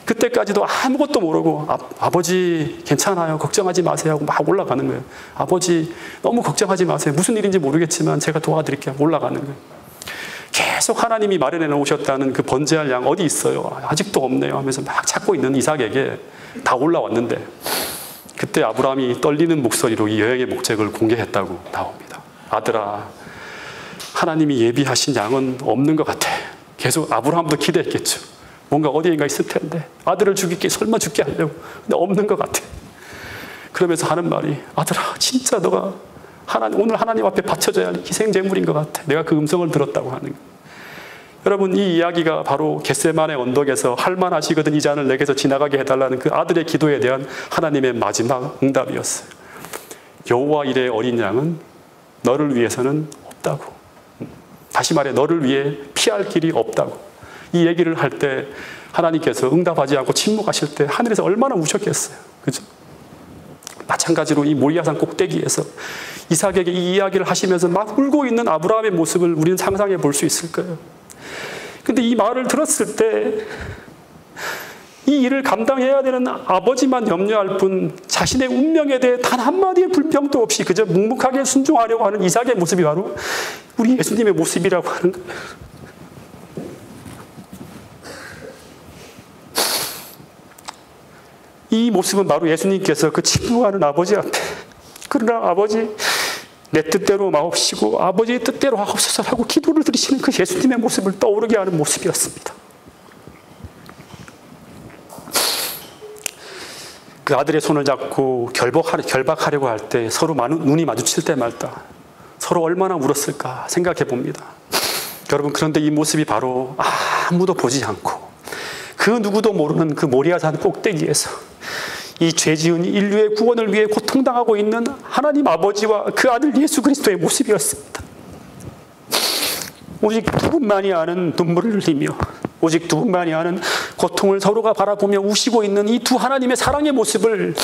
[SPEAKER 1] 그때까지도 아무것도 모르고 아버지 괜찮아요, 걱정하지 마세요 하고 막 올라가는 거예요. 아버지 너무 걱정하지 마세요, 무슨 일인지 모르겠지만 제가 도와드릴게요 하고 올라가는 거예요. 계속 하나님이 마련해 놓으셨다는 그 번제할 양 어디 있어요? 아직도 없네요 하면서 막 찾고 있는 이삭에게 다 올라왔는데 그때 아브라함이 떨리는 목소리로 이 여행의 목적을 공개했다고 나옵니다. 아들아, 하나님이 예비하신 양은 없는 것 같아. 계속 아브라함도 기대했겠죠. 뭔가 어디인가 있을 텐데 아들을 죽이게 설마 죽게 하려고. 근데 없는 것 같아. 그러면서 하는 말이 아들아, 진짜 너가 오늘 하나님 앞에 바쳐져야 할 희생제물인 것 같아. 내가 그 음성을 들었다고 하는 거예요. 여러분, 이 이야기가 바로 겟세마네 언덕에서 할만하시거든 이 잔을 내게서 지나가게 해달라는 그 아들의 기도에 대한 하나님의 마지막 응답이었어요. 여호와 이레의 어린 양은 너를 위해서는 없다고. 다시 말해 너를 위해 피할 길이 없다고. 이 얘기를 할 때 하나님께서 응답하지 않고 침묵하실 때 하늘에서 얼마나 우셨겠어요. 그죠? 마찬가지로 이 모리아산 꼭대기에서 이삭에게 이 이야기를 하시면서 막 울고 있는 아브라함의 모습을 우리는 상상해 볼 수 있을 거예요. 근데 이 말을 들었을 때 이 일을 감당해야 되는 아버지만 염려할 뿐 자신의 운명에 대해 단 한마디의 불평도 없이 그저 묵묵하게 순종하려고 하는 이삭의 모습이 바로 우리 예수님의 모습이라고 하는 거예요. 이 모습은 바로 예수님께서 그 침묵하는 아버지 앞에 그러나 아버지 내 뜻대로 마옵시고 아버지의 뜻대로 하옵소서라고 기도를 드리시는 그 예수님의 모습을 떠오르게 하는 모습이었습니다. 그 아들의 손을 잡고 결박하려고 할 때 서로 눈이 마주칠 때마다 서로 얼마나 울었을까 생각해 봅니다. 여러분, 그런데 이 모습이 바로 아무도 보지 않고 그 누구도 모르는 그 모리아산 꼭대기에서 이 죄지은 인류의 구원을 위해 고통당하고 있는 하나님 아버지와 그 아들 예수 그리스도의 모습이었습니다. 오직 두 분만이 아는 눈물을 흘리며 오직 두 분만이 아는 고통을 서로가 바라보며 우시고 있는 이 두 하나님의 사랑의 모습을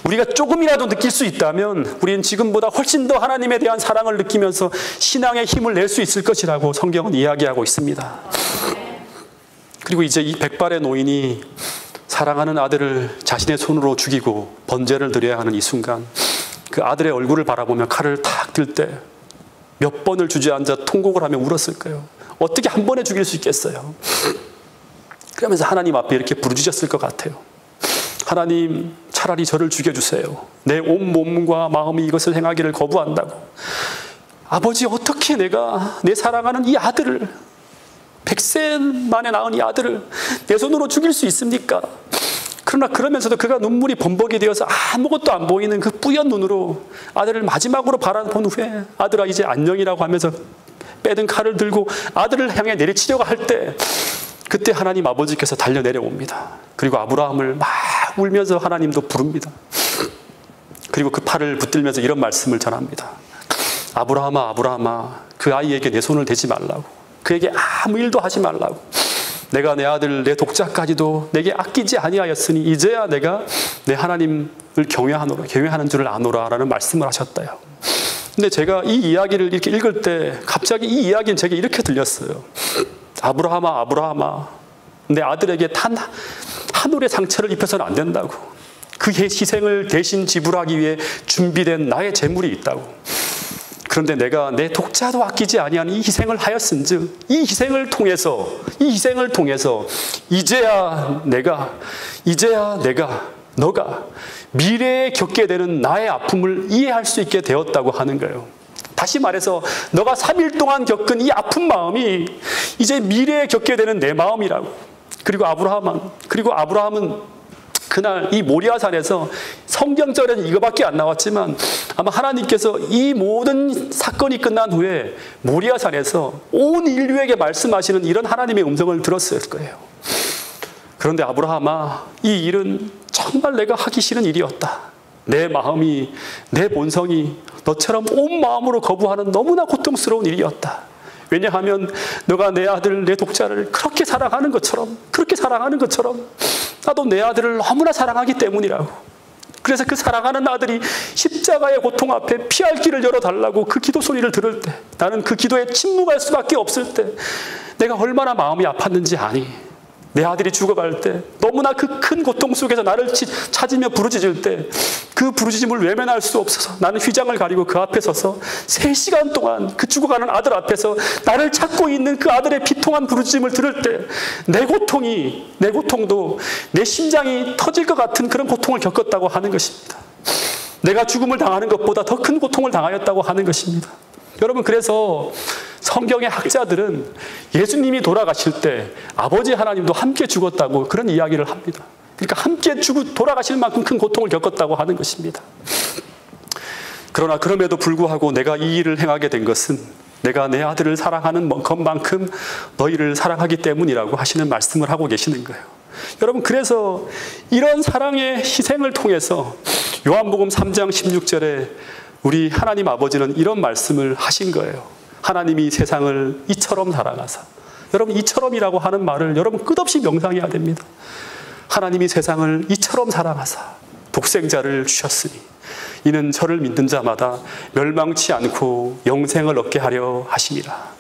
[SPEAKER 1] 우리가 조금이라도 느낄 수 있다면 우리는 지금보다 훨씬 더 하나님에 대한 사랑을 느끼면서 신앙의 힘을 낼 수 있을 것이라고 성경은 이야기하고 있습니다. 그리고 이제 이 백발의 노인이 사랑하는 아들을 자신의 손으로 죽이고 번제를 드려야 하는 이 순간 그 아들의 얼굴을 바라보며 칼을 탁 들 때 몇 번을 주저앉아 통곡을 하며 울었을 거예요. 어떻게 한 번에 죽일 수 있겠어요? 그러면서 하나님 앞에 이렇게 부르짖었을 것 같아요. 하나님, 차라리 저를 죽여주세요. 내 온 몸과 마음이 이것을 행하기를 거부한다고. 아버지, 어떻게 내가 내 사랑하는 이 아들을 100세 만에 낳은 이 아들을 내 손으로 죽일 수 있습니까? 그러나 그러면서도 그가 눈물이 범벅이 되어서 아무것도 안 보이는 그 뿌연 눈으로 아들을 마지막으로 바라본 후에 아들아 이제 안녕이라고 하면서 빼든 칼을 들고 아들을 향해 내리치려고 할 때 그때 하나님 아버지께서 달려 내려옵니다. 그리고 아브라함을 막 울면서 하나님도 부릅니다. 그리고 그 팔을 붙들면서 이런 말씀을 전합니다. 아브라함아, 아브라함아, 그 아이에게 내 손을 대지 말라고. 그에게 아무 일도 하지 말라고. 내가 내 아들, 내 독자까지도 내게 아끼지 아니하였으니 이제야 내가 내 하나님을 경외하는 줄을 아노라 라는 말씀을 하셨다요. 근데 제가 이 이야기를 이렇게 읽을 때 갑자기 이 이야기는 제게 이렇게 들렸어요. 아브라함아, 아브라함아, 내 아들에게 단 한 올의 상처를 입혀서는 안 된다고. 그의 희생을 대신 지불하기 위해 준비된 나의 재물이 있다고. 그런데 내가 내 독자도 아끼지 아니하는 이 희생을 하였은즉 이 희생을 통해서 이제야 너가 미래에 겪게 되는 나의 아픔을 이해할 수 있게 되었다고 하는 거예요. 다시 말해서 너가 3일 동안 겪은 이 아픈 마음이 이제 미래에 겪게 되는 내 마음이라고. 그리고 아브라함은 그날 이 모리아산에서 성경절에는 이거밖에 안 나왔지만 아마 하나님께서 이 모든 사건이 끝난 후에 모리아산에서 온 인류에게 말씀하시는 이런 하나님의 음성을 들었을 거예요. 그런데 아브라함아, 이 일은 정말 내가 하기 싫은 일이었다. 내 마음이, 내 본성이 너처럼 온 마음으로 거부하는 너무나 고통스러운 일이었다. 왜냐하면 너가 내 아들, 내 독자를 그렇게 사랑하는 것처럼 나도 내 아들을 너무나 사랑하기 때문이라고. 그래서 그 사랑하는 아들이 십자가의 고통 앞에 피할 길을 열어달라고 그 기도 소리를 들을 때, 나는 그 기도에 침묵할 수밖에 없을 때 내가 얼마나 마음이 아팠는지 아니? 내 아들이 죽어갈 때 너무나 그 큰 고통 속에서 나를 찾으며 부르짖을 때 그 부르짖음을 외면할 수 없어서 나는 휘장을 가리고 그 앞에 서서 3시간 동안 그 죽어가는 아들 앞에서 나를 찾고 있는 그 아들의 비통한 부르짖음을 들을 때 내 고통도 내 심장이 터질 것 같은 그런 고통을 겪었다고 하는 것입니다. 내가 죽음을 당하는 것보다 더 큰 고통을 당하였다고 하는 것입니다. 여러분, 그래서 성경의 학자들은 예수님이 돌아가실 때 아버지 하나님도 함께 죽었다고 그런 이야기를 합니다. 그러니까 함께 돌아가실 만큼 큰 고통을 겪었다고 하는 것입니다. 그러나 그럼에도 불구하고 내가 이 일을 행하게 된 것은 내가 내 아들을 사랑하는 것만큼 너희를 사랑하기 때문이라고 하시는 말씀을 하고 계시는 거예요. 여러분, 그래서 이런 사랑의 희생을 통해서 요한복음 3장 16절에 우리 하나님 아버지는 이런 말씀을 하신 거예요. 하나님이 세상을 이처럼 사랑하사. 여러분, 이처럼이라고 하는 말을 여러분 끝없이 명상해야 됩니다. 하나님이 세상을 이처럼 사랑하사 독생자를 주셨으니 이는 저를 믿는 자마다 멸망치 않고 영생을 얻게 하려 하심이라.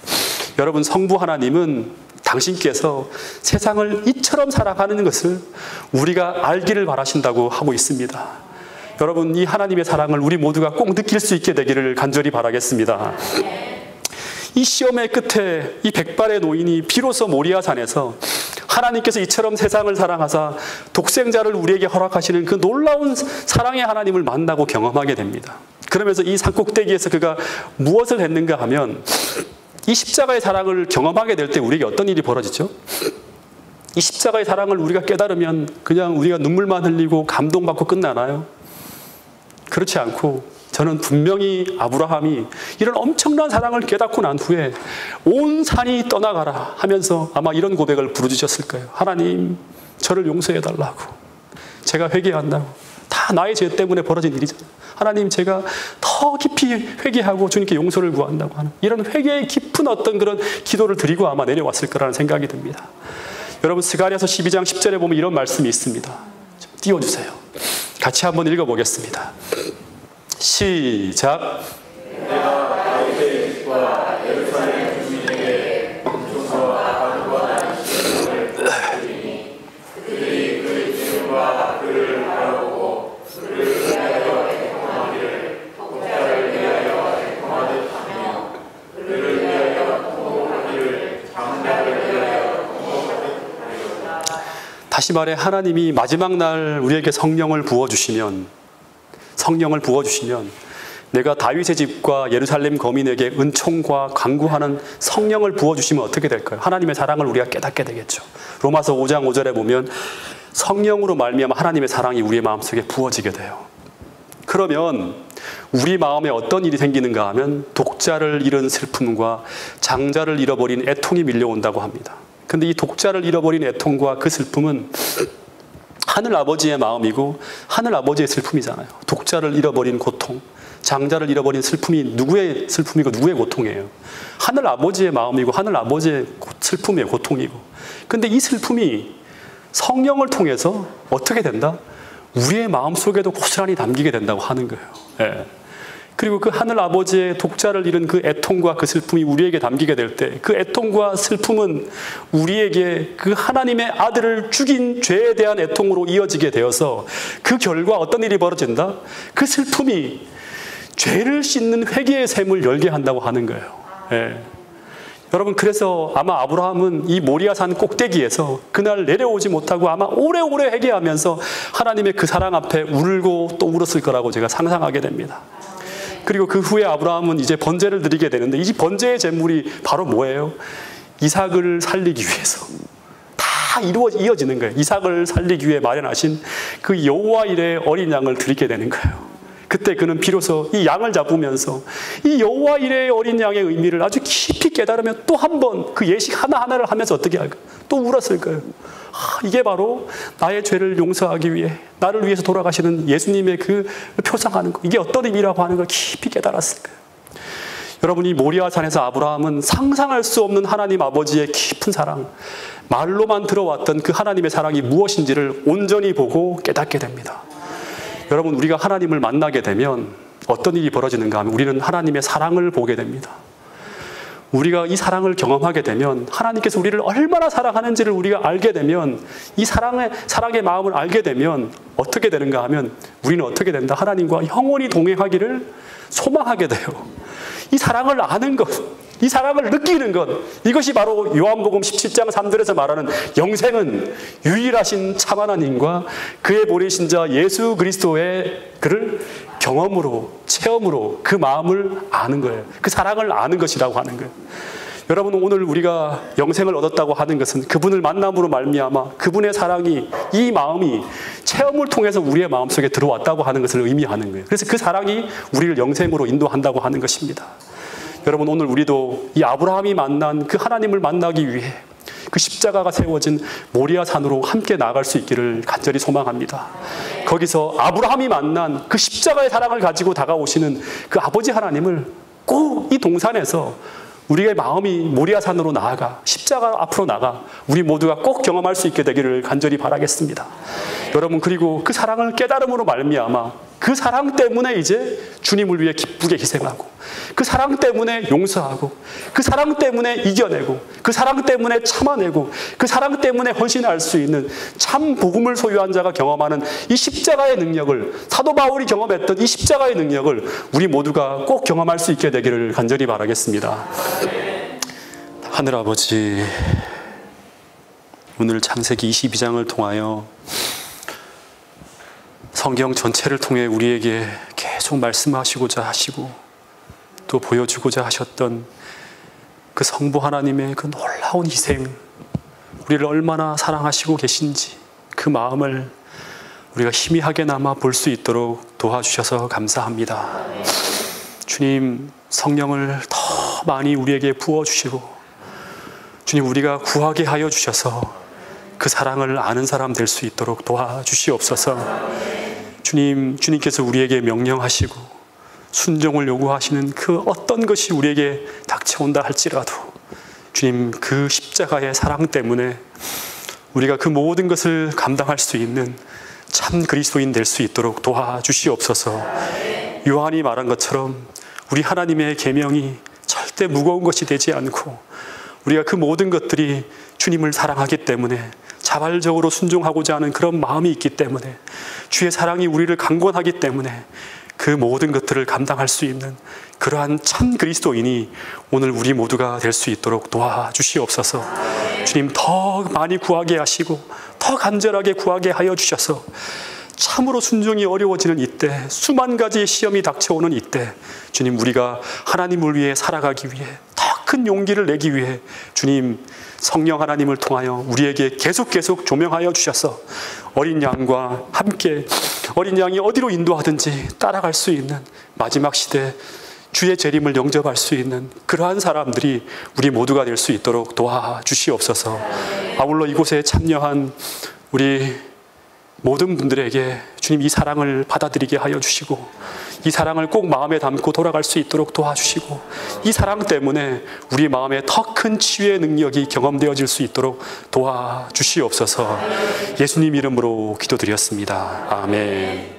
[SPEAKER 1] 여러분, 성부 하나님은 당신께서 세상을 이처럼 사랑하는 것을 우리가 알기를 바라신다고 하고 있습니다. 여러분, 이 하나님의 사랑을 우리 모두가 꼭 느낄 수 있게 되기를 간절히 바라겠습니다. 이 시험의 끝에 이 백발의 노인이 비로소 모리아산에서 하나님께서 이처럼 세상을 사랑하사 독생자를 우리에게 허락하시는 그 놀라운 사랑의 하나님을 만나고 경험하게 됩니다. 그러면서 이 산꼭대기에서 그가 무엇을 했는가 하면 이 십자가의 사랑을 경험하게 될 때 우리에게 어떤 일이 벌어지죠? 이 십자가의 사랑을 우리가 깨달으면 그냥 우리가 눈물만 흘리고 감동받고 끝나나요? 그렇지 않고 저는 분명히 아브라함이 이런 엄청난 사랑을 깨닫고 난 후에 온 산이 떠나가라 하면서 아마 이런 고백을 부르짖었을 거예요. 하나님, 저를 용서해달라고. 제가 회개한다고. 다 나의 죄 때문에 벌어진 일이잖아요. 하나님, 제가 더 깊이 회개하고 주님께 용서를 구한다고 하는 이런 회개의 깊은 어떤 그런 기도를 드리고 아마 내려왔을 거라는 생각이 듭니다. 여러분, 스가랴서 12장 10절에 보면 이런 말씀이 있습니다. 좀 띄워주세요. 같이 한번 읽어보겠습니다. 시작. 내가 다윗의 집과 예루살렘 주민에게 은총과 간구와 안식을 주리니 그들이 그의 죄와 그를 바라보고 그를 위하여 애통하기를 독자를 위하여 애통하듯 하며 그를 위하여 통곡하기를 장자를 위하여 통곡하듯 하리로다. 다시 말해, 하나님이 마지막 날 우리에게 성령을 부어주시면 내가 다윗의 집과 예루살렘 거민에게 은총과 간구하는 성령을 부어주시면 어떻게 될까요? 하나님의 사랑을 우리가 깨닫게 되겠죠. 로마서 5장 5절에 보면 성령으로 말미암아 하나님의 사랑이 우리의 마음속에 부어지게 돼요. 그러면 우리 마음에 어떤 일이 생기는가 하면 독자를 잃은 슬픔과 장자를 잃어버린 애통이 밀려온다고 합니다. 근데 이 독자를 잃어버린 애통과 그 슬픔은 하늘 아버지의 마음이고 하늘 아버지의 슬픔이잖아요. 독자를 잃어버린 고통, 장자를 잃어버린 슬픔이 누구의 슬픔이고 누구의 고통이에요? 하늘 아버지의 마음이고 하늘 아버지의 슬픔이에요. 고통이고. 근데 이 슬픔이 성령을 통해서 어떻게 된다? 우리의 마음속에도 고스란히 담기게 된다고 하는 거예요. 예. 그리고 그 하늘 아버지의 독자를 잃은 그 애통과 그 슬픔이 우리에게 담기게 될 때 그 애통과 슬픔은 우리에게 그 하나님의 아들을 죽인 죄에 대한 애통으로 이어지게 되어서 그 결과 어떤 일이 벌어진다? 그 슬픔이 죄를 씻는 회개의 샘을 열게 한다고 하는 거예요. 예. 여러분, 그래서 아마 아브라함은 이 모리아산 꼭대기에서 그날 내려오지 못하고 아마 오래오래 회개하면서 하나님의 그 사랑 앞에 울고 또 울었을 거라고 제가 상상하게 됩니다. 그리고 그 후에 아브라함은 이제 번제를 드리게 되는데 이 번제의 제물이 바로 뭐예요? 이삭을 살리기 위해서 다 이어지는 거예요. 이삭을 살리기 위해 마련하신 그 여호와 일의 어린 양을 드리게 되는 거예요. 그때 그는 비로소 이 양을 잡으면서 이 여호와 일의 어린 양의 의미를 아주 깊이 깨달으며 또 한 번 그 예식 하나하나를 하면서 어떻게 할까요? 또 울었을 거예요. 이게 바로 나의 죄를 용서하기 위해 나를 위해서 돌아가시는 예수님의 그 표상하는 거, 이게 어떤 의미라고 하는 걸 깊이 깨달았을 거예요. 여러분, 이 모리아산에서 아브라함은 상상할 수 없는 하나님 아버지의 깊은 사랑, 말로만 들어왔던 그 하나님의 사랑이 무엇인지를 온전히 보고 깨닫게 됩니다. 여러분, 우리가 하나님을 만나게 되면 어떤 일이 벌어지는가 하면 우리는 하나님의 사랑을 보게 됩니다. 우리가 이 사랑을 경험하게 되면 하나님께서 우리를 얼마나 사랑하는지를 우리가 알게 되면 이 사랑의 마음을 알게 되면 어떻게 되는가 하면 우리는 어떻게 된다? 하나님과 영원히 동행하기를 소망하게 돼요. 이 사랑을 아는 것, 이 사랑을 느끼는 것, 이것이 바로 요한복음 17장 3절에서 말하는 영생은 유일하신 참 하나님과 그의 보내신 자 예수 그리스도의 그를 경험으로, 체험으로 그 마음을 아는 거예요. 그 사랑을 아는 것이라고 하는 거예요. 여러분, 오늘 우리가 영생을 얻었다고 하는 것은 그분을 만남으로 말미암아 그분의 사랑이, 이 마음이 체험을 통해서 우리의 마음속에 들어왔다고 하는 것을 의미하는 거예요. 그래서 그 사랑이 우리를 영생으로 인도한다고 하는 것입니다. 여러분, 오늘 우리도 이 아브라함이 만난 그 하나님을 만나기 위해 그 십자가가 세워진 모리아 산으로 함께 나아갈 수 있기를 간절히 소망합니다. 거기서 아브라함이 만난 그 십자가의 사랑을 가지고 다가오시는 그 아버지 하나님을 꼭 이 동산에서 우리의 마음이 모리아 산으로 나아가 십자가 앞으로 나가 우리 모두가 꼭 경험할 수 있게 되기를 간절히 바라겠습니다. 여러분, 그리고 그 사랑을 깨달음으로 말미암아 그 사랑 때문에 이제 주님을 위해 기쁘게 희생하고 그 사랑 때문에 용서하고 그 사랑 때문에 이겨내고 그 사랑 때문에 참아내고 그 사랑 때문에 헌신할 수 있는 참 복음을 소유한 자가 경험하는 이 십자가의 능력을, 사도 바울이 경험했던 이 십자가의 능력을 우리 모두가 꼭 경험할 수 있게 되기를 간절히 바라겠습니다. 하늘아버지, 오늘 창세기 22장을 통하여 성경 전체를 통해 우리에게 계속 말씀하시고자 하시고 또 보여주고자 하셨던 그 성부 하나님의 그 놀라운 희생, 우리를 얼마나 사랑하시고 계신지 그 마음을 우리가 희미하게나마 볼 수 있도록 도와주셔서 감사합니다. 주님, 성령을 더 많이 우리에게 부어주시고 주님, 우리가 구하게 하여 주셔서 그 사랑을 아는 사람 될 수 있도록 도와주시옵소서. 주님께서 우리에게 명령하시고 순종을 요구하시는 그 어떤 것이 우리에게 닥쳐온다 할지라도 주님, 그 십자가의 사랑 때문에 우리가 그 모든 것을 감당할 수 있는 참 그리스도인 될 수 있도록 도와주시옵소서. 요한이 말한 것처럼 우리 하나님의 계명이 절대 무거운 것이 되지 않고 우리가 그 모든 것들이 주님을 사랑하기 때문에 자발적으로 순종하고자 하는 그런 마음이 있기 때문에 주의 사랑이 우리를 강권하기 때문에 그 모든 것들을 감당할 수 있는 그러한 참 그리스도인이 오늘 우리 모두가 될 수 있도록 도와주시옵소서. 주님, 더 많이 구하게 하시고 더 간절하게 구하게 하여 주셔서 참으로 순종이 어려워지는 이때, 수만 가지의 시험이 닥쳐오는 이때 주님, 우리가 하나님을 위해 살아가기 위해 더 큰 용기를 내기 위해 주님, 성령 하나님을 통하여 우리에게 계속 조명하여 주셔서 어린 양과 함께 어린 양이 어디로 인도하든지 따라갈 수 있는 마지막 시대 주의 재림을 영접할 수 있는 그러한 사람들이 우리 모두가 될 수 있도록 도와주시옵소서. 아울러 이곳에 참여한 우리 모든 분들에게 주님, 이 사랑을 받아들이게 하여 주시고 이 사랑을 꼭 마음에 담고 돌아갈 수 있도록 도와주시고 이 사랑 때문에 우리 마음에 더 큰 치유의 능력이 경험되어질 수 있도록 도와주시옵소서. 예수님 이름으로 기도드렸습니다. 아멘.